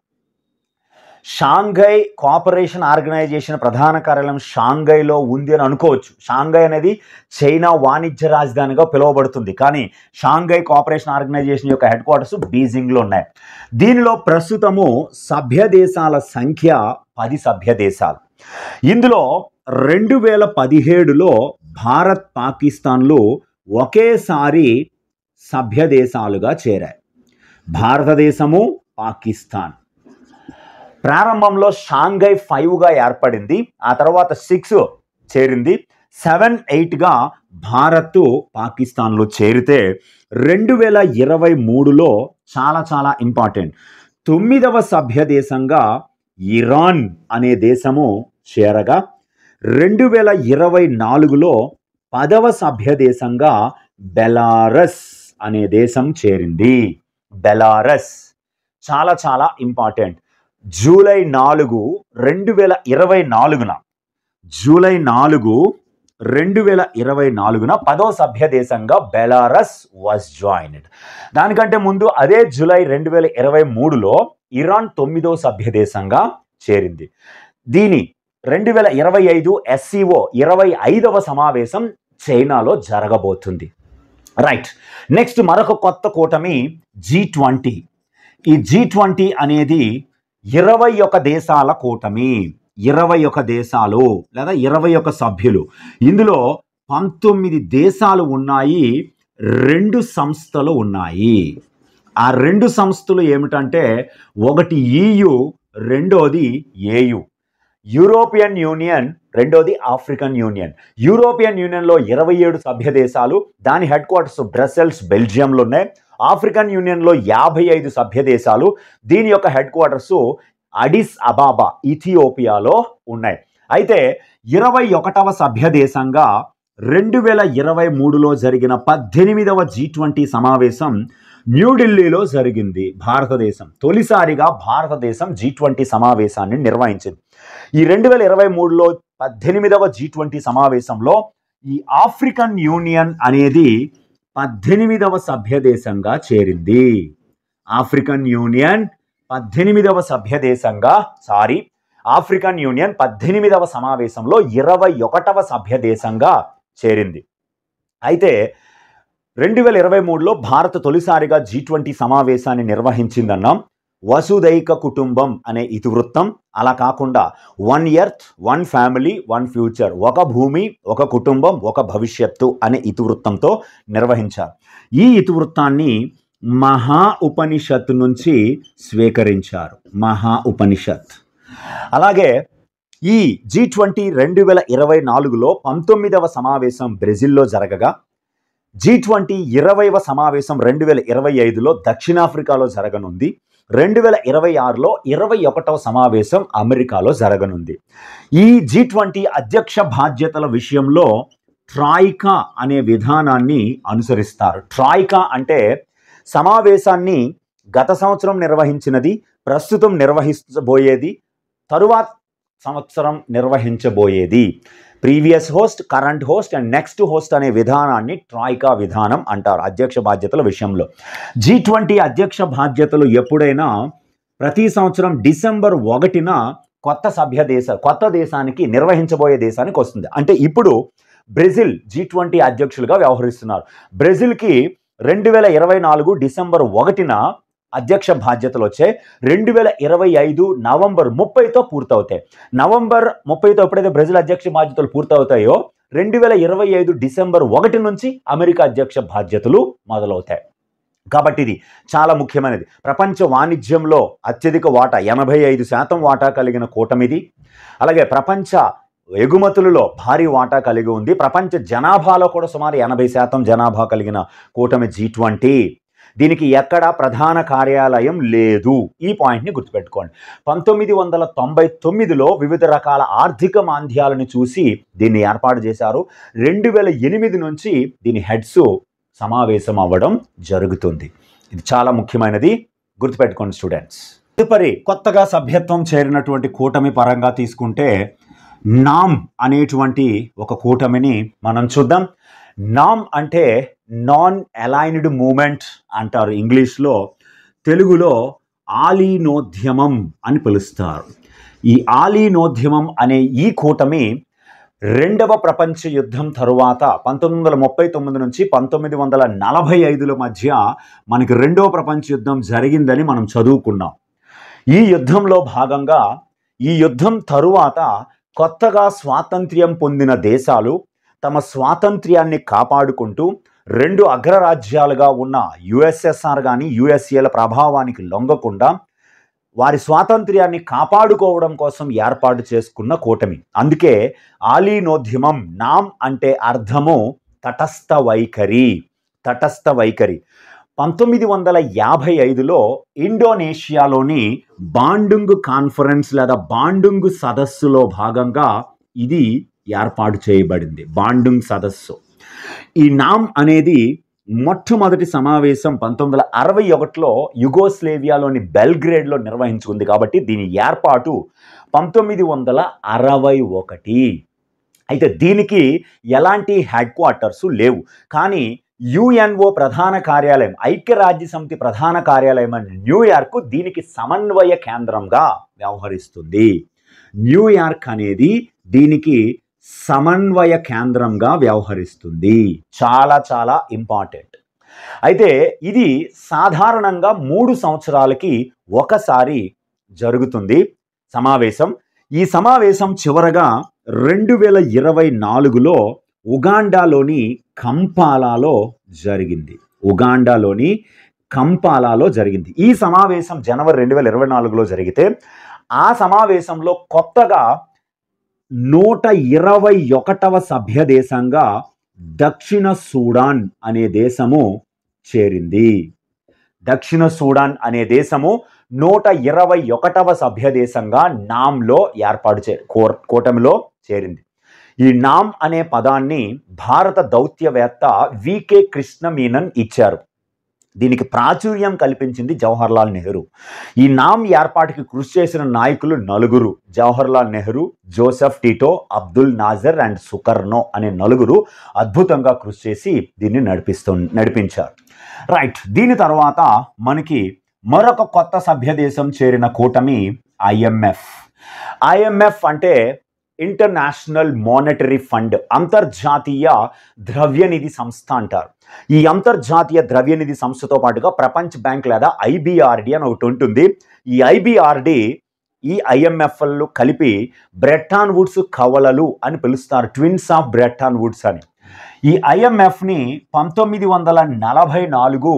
Shanghai cooperation organization ప్రధాన కార్యాలయం షాంఘైలో ఉంది అని అనుకోవచ్చు. షాంఘై అనేది చైనా వాణిజ్య రాజధానిగా పిలువబడుతుంది, కానీ షాంఘై కోఆపరేషన్ ఆర్గనైజేషన్ యొక్క హెడ్ క్వార్టర్స్ బీజింగ్లో ఉన్నాయి. దీనిలో ప్రస్తుతము సభ్య దేశాల సంఖ్య 10 సభ్య దేశాలు. ఇందులో 2017లో భారత్, పాకిస్తాన్లు ఒకేసారి సభ్య దేశాలుగా చేరాయి. భారతదేశము, పాకిస్తాన్. ప్రారంభంలో షాంఘై 5గా ఏర్పడింది, ఆ తర్వాత 6 చేరింది, 7, 8గా భారత్, పాకిస్తాన్లు చేరితే 2023లో చాలా ఇంపార్టెంట్ 9వ సభ్య దేశంగా ఇరాన్ అనే దేశము చేరగా 2024లో 10వ సభ్య దేశంగా బెలారస్ అనే దేశం చేరింది. బెలారస్ చాలా ఇంపార్టెంట్. జూలై 4, 2024న జూలై 4, 2024న 10వ సభ్య దేశంగా బెలారస్ వాజ్ జాయిన్డ్. దానికంటే ముందు అదే జూలై 2023లో ఇరాన్ 9వ సభ్య దేశంగా చేరింది. దీని 2025 ఎస్సిఓ 25వ సమావేశం చైనాలో జరగబోతుంది. రైట్, నెక్స్ట్ మరొక కొత్త కూటమి G20. ఈ G20 అనేది 21 దేశాల కూటమి. 21 దేశాలు లేదా 21 సభ్యులు. ఇందులో 19 దేశాలు ఉన్నాయి, 2 సంస్థలు ఉన్నాయి. ఆ 2 సంస్థలు ఏమిటంటే ఒకటి EU, రెండోది AU. యూరోపియన్ యూనియన్, రెండోది ఆఫ్రికన్ యూనియన్. యూరోపియన్ యూనియన్లో 27 సభ్య దేశాలు, దాని హెడ్ క్వార్టర్స్ బ్రసెల్స్, బెల్జియంలో ఉన్నాయి. ఆఫ్రికన్ యూనియన్లో 55 సభ్య దేశాలు, దీని యొక్క హెడ్ క్వార్టర్స్ అడిస్ అబాబా, ఇథియోపియాలో ఉన్నాయి. అయితే 21వ సభ్య దేశంగా 2023లో జరిగిన 18వ G20 సమావేశం న్యూఢిల్లీలో జరిగింది. భారతదేశం తొలిసారిగా భారతదేశం G20 సమావేశాన్ని నిర్వహించింది. ఈ 2023లో 18వ G20 సమావేశంలో ఈ ఆఫ్రికన్ యూనియన్ అనేది 18వ సభ్య దేశంగా చేరింది. ఆఫ్రికన్ యూనియన్ 18వ సభ్య దేశంగా ఆఫ్రికన్ యూనియన్ 18వ సమావేశంలో 21వ సభ్య దేశంగా చేరింది. అయితే 2023లో భారత్ తొలిసారిగా G20 సమావేశాన్ని నిర్వహించిందన్నాం. వసుదైక కుటుంబం అనే ఇతివృత్తం, అలా కాకుండా 1 ఎర్త్ 1 ఫ్యామిలీ 1 ఫ్యూచర్, ఒక భూమి ఒక కుటుంబం ఒక భవిష్యత్తు అనే ఇతివృత్తంతో నిర్వహించారు. ఈ ఇతివృత్తాన్ని మహా ఉపనిషత్ నుంచి స్వీకరించారు. మహా ఉపనిషత్. అలాగే ఈ G20 2024లో 19వ సమావేశం బ్రెజిల్లో జరగగా G20 20వ సమావేశం 2025లో దక్షిణాఫ్రికాలో జరగనుంది. 2026లో 21వ సమావేశం అమెరికాలో జరగనుంది. ఈ G20 అధ్యక్ష బాధ్యతల విషయంలో ట్రాయికా అనే విధానాన్ని అనుసరిస్తారు. ట్రాయికా అంటే సమావేశాన్ని గత సంవత్సరం నిర్వహించినది, ప్రస్తుతం నిర్వహించబోయేది, తరువాత సంవత్సరం నిర్వహించబోయేది. Previous host, current host and next host అనే విధానాన్ని ట్రాయికా విధానం అంటారు అధ్యక్ష బాధ్యతల విషయంలో. G20 అధ్యక్ష బాధ్యతలు ఎప్పుడైనా ప్రతి సంవత్సరం డిసెంబర్ 1న కొత్త దేశానికి నిర్వహించబోయే దేశానికి వస్తుంది. అంటే ఇప్పుడు బ్రెజిల్ G20 అధ్యక్షులుగా వ్యవహరిస్తున్నారు. బ్రెజిల్కి 2024 డిసెంబర్ 1న అధ్యక్ష బాధ్యతలు వచ్చాయి. 2025 నవంబర్ 30తో పూర్తవుతాయి. నవంబర్ 30తో ఎప్పుడైతే బ్రెజిల్ అధ్యక్ష బాధ్యతలు పూర్తవుతాయో 2025 డిసెంబర్ 1 నుంచి అమెరికా అధ్యక్ష బాధ్యతలు మొదలవుతాయి. కాబట్టి ఇది చాలా ముఖ్యమైనది. ప్రపంచ వాణిజ్యంలో అత్యధిక వాటా 85% వాటా కలిగిన కూటమిది. అలాగే ప్రపంచ ఎగుమతులలో భారీ వాటా కలిగి ఉంది. ప్రపంచ జనాభాలో కూడా సుమారు 80% జనాభా కలిగిన కూటమి G20. దీనికి ఎక్కడ ప్రధాన కార్యాలయం లేదు. ఈ పాయింట్ని గుర్తుపెట్టుకోండి. 1999లో వివిధ రకాల ఆర్థిక మాంద్యాలను చూసి దీన్ని ఏర్పాటు చేశారు. 2008 నుంచి దీని హెడ్స్ సమావేశం అవ్వడం జరుగుతుంది. ఇది చాలా ముఖ్యమైనది, గుర్తుపెట్టుకోండి స్టూడెంట్స్. తదుపరి కొత్తగా సభ్యత్వం చేరినటువంటి కూటమి పరంగా తీసుకుంటే నామ్ అనేటువంటి ఒక కూటమిని మనం చూద్దాం. నామ్ అంటే నాన్ అలైన్డ్ మూమెంట్ అంటారు ఇంగ్లీష్లో. తెలుగులో ఆలీనోద్యమం అని పిలుస్తారు. ఈ ఆలీనోద్యమం అనే ఈ కూటమి రెండవ ప్రపంచ యుద్ధం తరువాత 1939 నుంచి 1945 మధ్య మనకి రెండవ ప్రపంచ యుద్ధం జరిగిందని మనం చదువుకున్నాం. ఈ యుద్ధంలో భాగంగా ఈ యుద్ధం తరువాత కొత్తగా స్వాతంత్ర్యం పొందిన దేశాలు తమ స్వాతంత్ర్యాన్ని కాపాడుకుంటూ రెండు అగ్రరాజ్యాలుగా ఉన్న యుఎస్ఎస్ఆర్ కానీ యుఎస్ఏల ప్రభావానికి లొంగకుండా వారి స్వాతంత్ర్యాన్ని కాపాడుకోవడం కోసం ఏర్పాటు చేసుకున్న కూటమి. అందుకే ఆలీనోద్యమం నామ్ అంటే అర్థము తటస్థ వైఖరి. తటస్థ వైఖరి 1955లో ఇండోనేషియాలోని బాండుంగ్ కాన్ఫరెన్స్ లేదా బాండుంగ్ సదస్సులో భాగంగా ఇది ఏర్పాటు చేయబడింది. బాండుంగ్ సదస్సు. ఈ నామ్ అనేది మొట్టమొదటి సమావేశం 1961లో యుగోస్లేవియాలోని బెల్గ్రేడ్లో నిర్వహించుకుంది. కాబట్టి దీని ఏర్పాటు 1961. అయితే దీనికి ఎలాంటి హెడ్ క్వార్టర్స్ లేవు. కానీ యుఎన్ఓ ప్రధాన కార్యాలయం, ఐక్యరాజ్య సమితి ప్రధాన కార్యాలయం అని న్యూయార్క్ దీనికి సమన్వయ కేంద్రంగా వ్యవహరిస్తుంది. న్యూయార్క్ అనేది దీనికి సమన్వయ కేంద్రంగా వ్యవహరిస్తుంది. చాలా చాలా ఇంపార్టెంట్. అయితే ఇది సాధారణంగా 3 సంవత్సరాలకి ఒకసారి జరుగుతుంది సమావేశం. ఈ సమావేశం చివరగా 2024లో ఉగాండాలోని కంపాలాలో జరిగింది. ఉగాండాలోని కంపాలాలో జరిగింది. ఈ సమావేశం జనవరి 2024లో జరిగితే ఆ సమావేశంలో కొత్తగా 121వ సభ్య దేశంగా దక్షిణ సూడాన్ అనే దేశము చేరింది. దక్షిణ సూడాన్ అనే దేశము 121వ సభ్య దేశంగా నామ్లో కూటమిలో చేరింది. ఈ నామ్ అనే పదాన్ని భారత దౌత్యవేత్త వికే కృష్ణ మీనన్ ఇచ్చారు. దీనికి ప్రాచుర్యం కల్పించింది జవహర్లాల్ నెహ్రూ. ఈ నామ్ ఏర్పాటుకి కృషి చేసిన నాయకులు 4: Jawaharlal Nehru, Joseph Tito, Abdul Nasser and Sukarno అనే 4 అద్భుతంగా కృషి చేసి దీన్ని నడిపించారు. రైట్. దీని తర్వాత మనకి మరొక కొత్త సభ్య దేశం చేరిన కూటమి ఐఎంఎఫ్. ఐఎంఎఫ్ అంటే ఇంటర్నేషనల్ మానిటరీ ఫండ్, అంతర్జాతీయ ద్రవ్యనిధి సంస్థ అంటారు. ఈ అంతర్జాతీయ ద్రవ్యనిధి సంస్థతో పాటుగా ప్రపంచ బ్యాంక్ లేదా ఐబిఆర్డి అని ఒకటి ఉంటుంది. ఈ ఐబిఆర్డి ఈ ఐఎంఎఫ్లు కలిపి బ్రెట్టాన్ వుడ్స్ కవలలు అని పిలుస్తారు. ట్విన్స్ ఆఫ్ బ్రెట్టాన్ వుడ్స్ అని. ఈ ఐఎంఎఫ్ని 1944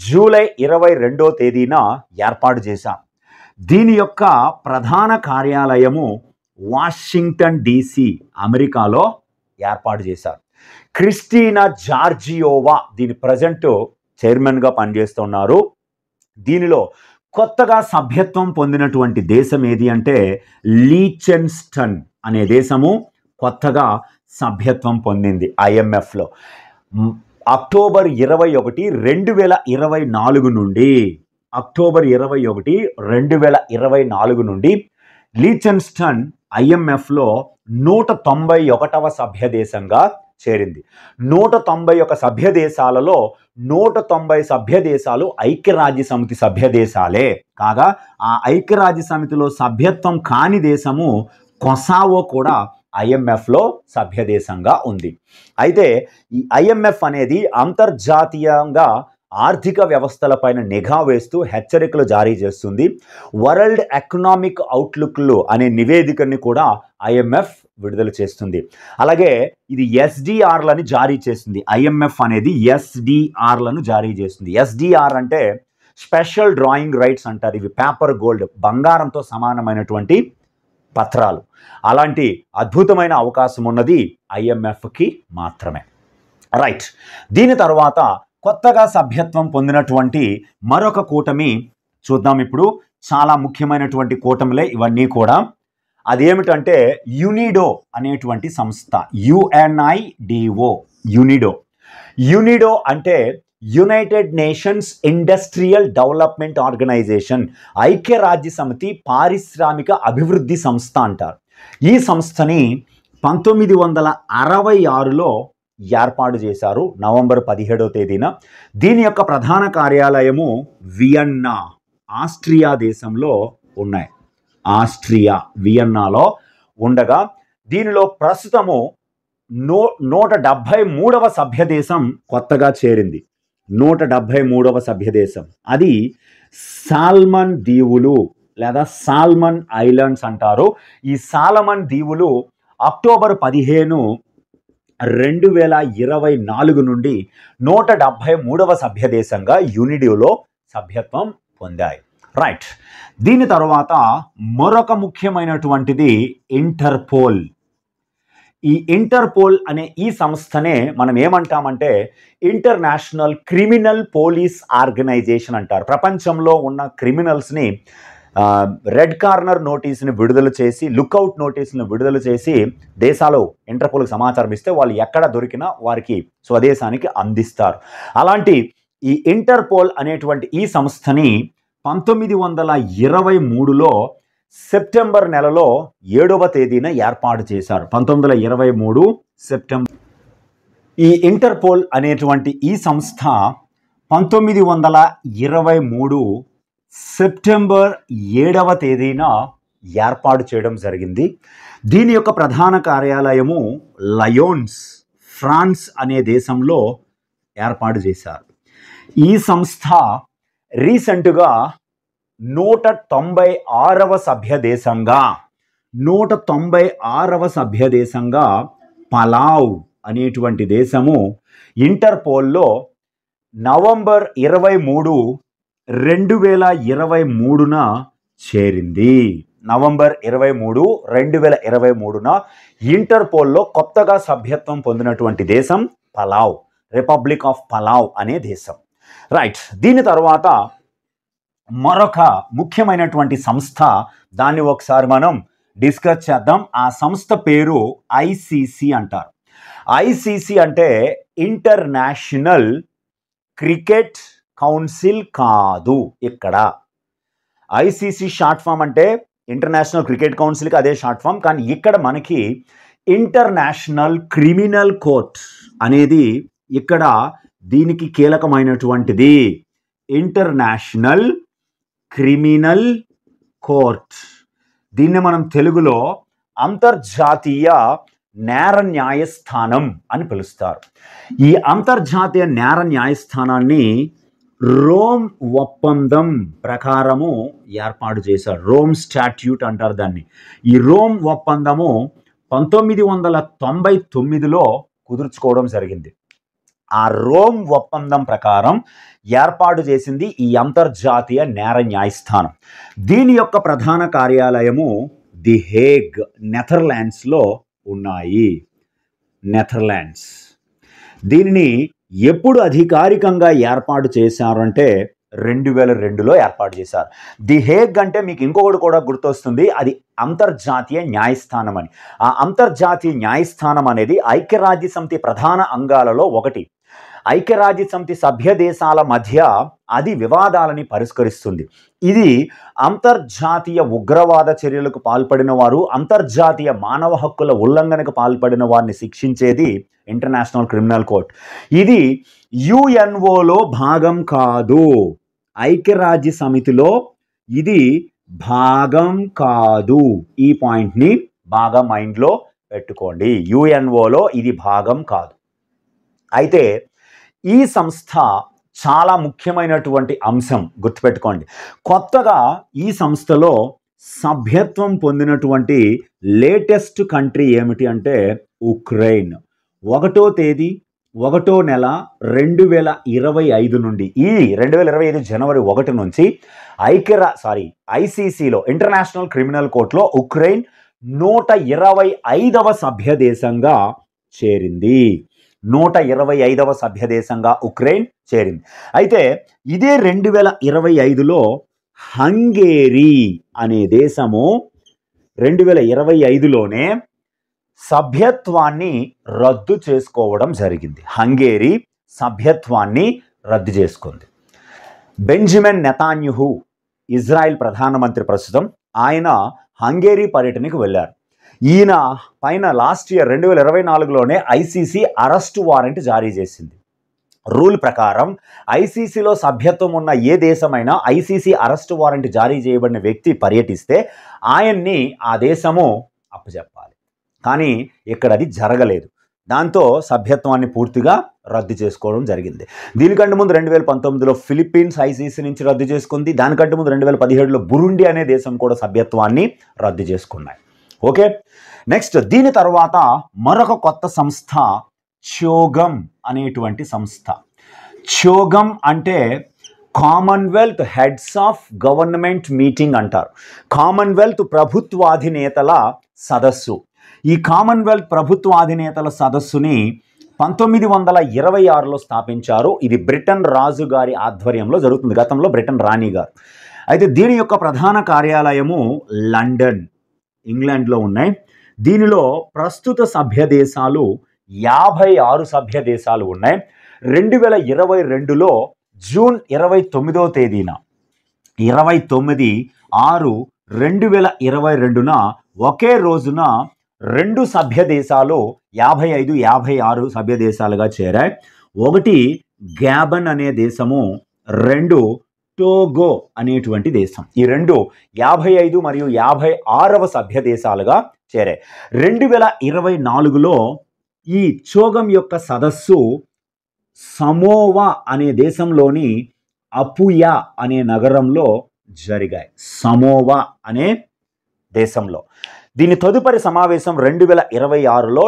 జూలై 22వ తేదీన ఏర్పాటు చేశాం. దీని యొక్క ప్రధాన కార్యాలయము వాషింగ్టన్ DC అమెరికాలో ఏర్పాటు చేశారు. క్రిస్టినా జార్జియోవా దీని ప్రజెంట్ చైర్మన్గా పనిచేస్తున్నారు. దీనిలో కొత్తగా సభ్యత్వం పొందినటువంటి దేశం ఏది అంటే లీచెన్స్టన్ అనే దేశము కొత్తగా సభ్యత్వం పొందింది ఐఎంఎఫ్లో. అక్టోబర్ 21, 2024 నుండి అక్టోబర్ 21, 2024 నుండి లీచెన్స్టన్ ఐఎంఎఫ్లో 191వ సభ్య దేశంగా చేరింది. 191 సభ్య దేశాలలో 190 సభ్య దేశాలు ఐక్యరాజ్య సమితి సభ్య దేశాలే కాగా ఆ ఐక్యరాజ్య సమితిలో సభ్యత్వం కాని దేశము కొసావో కూడా ఐఎంఎఫ్లో సభ్య దేశంగా ఉంది. అయితే ఈ ఐఎంఎఫ్ అనేది అంతర్జాతీయంగా ఆర్థిక వ్యవస్థలపైన నిఘా వేస్తూ హెచ్చరికలు జారీ చేస్తుంది. వరల్డ్ ఎకనామిక్ అవుట్లుక్లు అనే నివేదికని కూడా ఐఎంఎఫ్ విడుదల చేస్తుంది. అలాగే ఇది ఎస్డిఆర్లను జారీ చేస్తుంది. ఐఎంఎఫ్ అనేది ఎస్డిఆర్లను జారీ చేస్తుంది. ఎస్డిఆర్ అంటే స్పెషల్ డ్రాయింగ్ రైట్స్ అంటారు. ఇవి పేపర్ గోల్డ్, బంగారంతో సమానమైనటువంటి పత్రాలు. అలాంటి అద్భుతమైన అవకాశం ఉన్నది ఐఎంఎఫ్కి మాత్రమే. రైట్. దీని తర్వాత కొత్తగా సభ్యత్వం పొందినటువంటి మరొక కూటమి చూద్దాం. ఇప్పుడు చాలా ముఖ్యమైనటువంటి కూటమిలే ఇవన్నీ కూడా. అదేమిటంటే యునిడో అనేటువంటి సంస్థ. UNIDO, UNIDO. యునిడో అంటే United Nations Industrial Development Organization, ఐక్యరాజ్య సమితి పారిశ్రామిక అభివృద్ధి సంస్థ అంటారు. ఈ సంస్థని 1966లో ఏర్పాటు చేశారు, నవంబర్ 17వ తేదీన. దీని యొక్క ప్రధాన కార్యాలయము వియన్నా, ఆస్ట్రియా దేశంలో ఉన్నాయి. ఆస్ట్రియా వియన్నాలో ఉండగా దీనిలో ప్రస్తుతము 173వ సభ్య దేశం కొత్తగా చేరింది. 173వ సభ్య దేశం అది సాల్మన్ దీవులు లేదా సాల్మన్ ఐలాండ్స్ అంటారు. ఈ సాల్మన్ దీవులు అక్టోబర్ 15, 2024 నుండి 173వ సభ్య దేశంగా యునిడోలో సభ్యత్వం పొందాయి. రైట్. దీని తర్వాత మరొక ముఖ్యమైనటువంటిది ఇంటర్పోల్. ఈ ఇంటర్పోల్ అనే ఈ సంస్థనే మనం ఏమంటామంటే ఇంటర్నేషనల్ క్రిమినల్ పోలీస్ ఆర్గనైజేషన్ అంటారు. ప్రపంచంలో ఉన్న క్రిమినల్స్ని రెడ్ కార్నర్ నోటీస్ని విడుదల చేసి, లుక్అవుట్ నోటీస్ని విడుదల చేసి దేశాలు ఇంటర్పోల్కి సమాచారం ఇస్తే వాళ్ళు ఎక్కడ దొరికినా వారికి స్వదేశానికి అందిస్తారు. అలాంటి ఈ ఇంటర్పోల్ అనేటువంటి ఈ సంస్థని 1923లో సెప్టెంబర్ నెలలో 7వ తేదీన ఏర్పాటు చేశారు. 1923 సెప్టెంబర్. ఈ ఇంటర్పోల్ అనేటువంటి ఈ సంస్థ 1923 సెప్టెంబర్ 7వ తేదీన ఏర్పాటు చేయడం జరిగింది. దీని యొక్క ప్రధాన కార్యాలయము లయోన్స్, ఫ్రాన్స్ అనే దేశంలో ఏర్పాటు చేశారు. ఈ సంస్థ రీసెంట్గా 196వ సభ్య దేశంగా 196వ సభ్య దేశంగా పలావ్ అనేటువంటి దేశము ఇంటర్పోల్లో నవంబర్ 23, 2023న చేరింది. నవంబర్ 23, 2023న ఇంటర్పోల్లో కొత్తగా సభ్యత్వం పొందినటువంటి దేశం పలావ్, రిపబ్లిక్ ఆఫ్ పలావ్ అనే దేశం. రైట్. దీని తర్వాత మరొక ముఖ్యమైనటువంటి సంస్థ, దాన్ని ఒకసారి మనం డిస్కస్ చేద్దాం. ఆ సంస్థ పేరు ఐసిసి అంటారు. ఐసిసి అంటే ఇంటర్నేషనల్ క్రికెట్ కౌన్సిల్ కాదు. ఇక్కడ ఐసిసి షార్ట్ ఫామ్ అంటే ఇంటర్నేషనల్ క్రికెట్ కౌన్సిల్కి అదే షార్ట్ ఫామ్, కానీ ఇక్కడ మనకి ఇంటర్నేషనల్ క్రిమినల్ కోర్ట్ అనేది ఇక్కడ దీనికి కీలకమైనటువంటిది. ఇంటర్నేషనల్ క్రిమినల్ కోర్ట్, దీన్ని మనం తెలుగులో అంతర్జాతీయ నేర న్యాయస్థానం అని పిలుస్తారు. ఈ అంతర్జాతీయ నేర న్యాయస్థానాన్ని రోమ్ ఒప్పందం ప్రకారము ఏర్పాటు చేశారు. రోమ్ స్టాట్యూట్ అంటారు దాన్ని. ఈ రోమ్ ఒప్పందము 1999లో కుదుర్చుకోవడం జరిగింది. ఆ రోమ్ ఒప్పందం ప్రకారం ఏర్పాటు చేసింది ఈ అంతర్జాతీయ నేర న్యాయస్థానం. దీని యొక్క ప్రధాన కార్యాలయము ది హేగ్, నెదర్లాండ్స్లో ఉన్నాయి. నెదర్లాండ్స్. దీనిని ఎప్పుడు అధికారికంగా ఏర్పాటు చేశారంటే 2002లో ఏర్పాటు చేశారు. ది హేగ్ అంటే మీకు ఇంకొకటి కూడా గుర్తొస్తుంది, అది అంతర్జాతీయ న్యాయస్థానం అని. ఆ అంతర్జాతీయ న్యాయస్థానం అనేది ఐక్యరాజ్య సమితి ప్రధాన అంగాలలో ఒకటి. ఐక్యరాజ్య సమితి సభ్య దేశాల మధ్య అది వివాదాలని పరిష్కరిస్తుంది. ఇది అంతర్జాతీయ ఉగ్రవాద చర్యలకు పాల్పడిన వారు, అంతర్జాతీయ మానవ హక్కుల ఉల్లంఘనకు పాల్పడిన వారిని శిక్షించేది ఇంటర్నేషనల్ క్రిమినల్ కోర్ట్. ఇది యుఎన్ఓలో భాగం కాదు. ఐక్యరాజ్య సమితిలో ఇది భాగం కాదు. ఈ పాయింట్ని బాగా మైండ్లో పెట్టుకోండి. యుఎన్ఓలో ఇది భాగం కాదు. అయితే ఈ సంస్థ చాలా ముఖ్యమైనటువంటి అంశం గుర్తుపెట్టుకోండి. కొత్తగా ఈ సంస్థలో సభ్యత్వం పొందినటువంటి లేటెస్ట్ కంట్రీ ఏమిటి అంటే ఉక్రెయిన్. 1వ తేదీ 1వ నెల 2025 నుండి, ఈ 2025 జనవరి 1 నుంచి ఐసీసీలో ఇంటర్నేషనల్ క్రిమినల్ కోర్టులో ఉక్రెయిన్ 125వ సభ్య దేశంగా చేరింది. 125వ సభ్య దేశంగా ఉక్రెయిన్ చేరింది. అయితే ఇదే 2025లో హంగేరీ అనే దేశము 2025లోనే సభ్యత్వాన్ని రద్దు చేసుకోవడం జరిగింది. హంగేరీ సభ్యత్వాన్ని రద్దు చేసుకుంది. బెంజమిన్ నెతాన్యాహు ఇజ్రాయెల్ ప్రధానమంత్రి ప్రస్తుతం, ఆయన హంగేరీ పర్యటనకు వెళ్ళారు. ఈయన పైన లాస్ట్ ఇయర్ 2024లోనే ఐసీసీ అరెస్ట్ వారెంట్ జారీ చేసింది. రూల్ ప్రకారం ఐసీసీలో సభ్యత్వం ఉన్న ఏ దేశమైనా ఐసీసీ అరెస్ట్ వారెంట్ జారీ చేయబడిన వ్యక్తి పర్యటిస్తే ఆయన్ని ఆ దేశము అప్పచెప్పాలి. కానీ ఇక్కడ అది జరగలేదు. దాంతో సభ్యత్వాన్ని పూర్తిగా రద్దు చేసుకోవడం జరిగింది. దీనికంటే ముందు 2019లో ఫిలిప్పీన్స్ ఐసీసీ నుంచి రద్దు చేసుకుంది. దానికంటే ముందు 2017లో బురుండి అనే దేశం కూడా సభ్యత్వాన్ని రద్దు చేసుకున్నాయి. ఓకే, నెక్స్ట్ దీని తర్వాత మరొక కొత్త సంస్థ చోగమ్ అనేటువంటి సంస్థ. చోగమ్ అంటే Commonwealth heads of government meeting అంటారు. కామన్వెల్త్ ప్రభుత్వాధినేతల సదస్సు. ఈ కామన్వెల్త్ ప్రభుత్వాధినేతల సదస్సుని 1926లో స్థాపించారు. ఇది బ్రిటన్ రాజు గారి ఆధ్వర్యంలో జరుగుతుంది. గతంలో బ్రిటన్ రాణి గారు. అయితే దీని యొక్క ప్రధాన కార్యాలయము లండన్, ఇంగ్లాండ్లో ఉన్నాయి. దీనిలో ప్రస్తుత సభ్య దేశాలు 56 సభ్య దేశాలు ఉన్నాయి. 2022లో జూన్ 29వ తేదీన 29/6/2022న ఒకే రోజున 2 సభ్య దేశాలు 56 సభ్య దేశాలుగా చేరాయి. ఒకటి గ్యాబన్ అనే దేశము, 2 టోగో అనేటువంటి దేశం. ఈ 2 55 మరియు 56వ సభ్య దేశాలుగా చేరాయి. 2024లో ఈ చోగమ్ యొక్క సదస్సు సమోవా అనే దేశంలోని అపుయా అనే నగరంలో జరిగాయి. సమోవా అనే దేశంలో. దీని తదుపరి సమావేశం 2026లో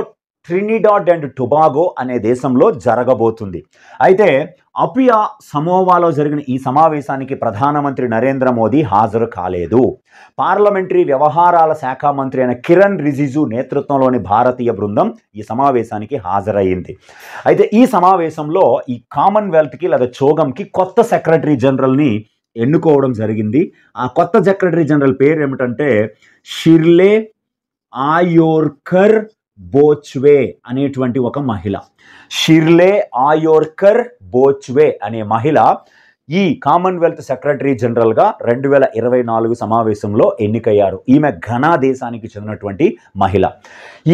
ట్రినిడాడ్ అండ్ టొబాగో అనే దేశంలో జరగబోతుంది. అయితే అపుయా సమోవాలో జరిగిన ఈ సమావేశానికి ప్రధానమంత్రి నరేంద్ర మోదీ హాజరు కాలేదు. పార్లమెంటరీ వ్యవహారాల శాఖ మంత్రి అయిన కిరణ్ రిజిజు నేతృత్వంలోని భారతీయ బృందం ఈ సమావేశానికి హాజరయ్యింది. అయితే ఈ సమావేశంలో ఈ కామన్వెల్త్కి లేదా చోగమ్కి కొత్త సెక్రటరీ జనరల్ని ఎన్నుకోవడం జరిగింది. ఆ కొత్త సెక్రటరీ జనరల్ పేరు ఏమిటంటే షిర్లే ఆయోర్కర్ బోచ్వే అనేటువంటి ఒక మహిళ. షిర్లే ఆయోర్కర్ బోచ్వే అనే మహిళ ఈ కామన్వెల్త్ సెక్రటరీ జనరల్గా 2024 సమావేశంలో ఎన్నికయ్యారు. ఈమె ఘనా దేశానికి చెందినటువంటి మహిళ.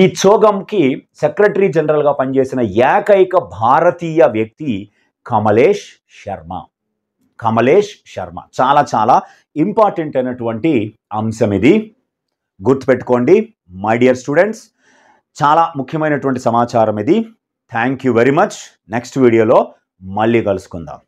ఈ చోగమ్కి సెక్రటరీ జనరల్గా పనిచేసిన ఏకైక భారతీయ వ్యక్తి కమలేష్ శర్మ. కమలేష్ శర్మ చాలా చాలా ఇంపార్టెంట్ అయినటువంటి అంశం ఇది. గుర్తుపెట్టుకోండి మై డియర్ స్టూడెంట్స్, చాలా ముఖ్యమైనటువంటి సమాచారం ఇది. Thank you very much. Next వీడియోలో మళ్ళీ కలుసుకుందాం.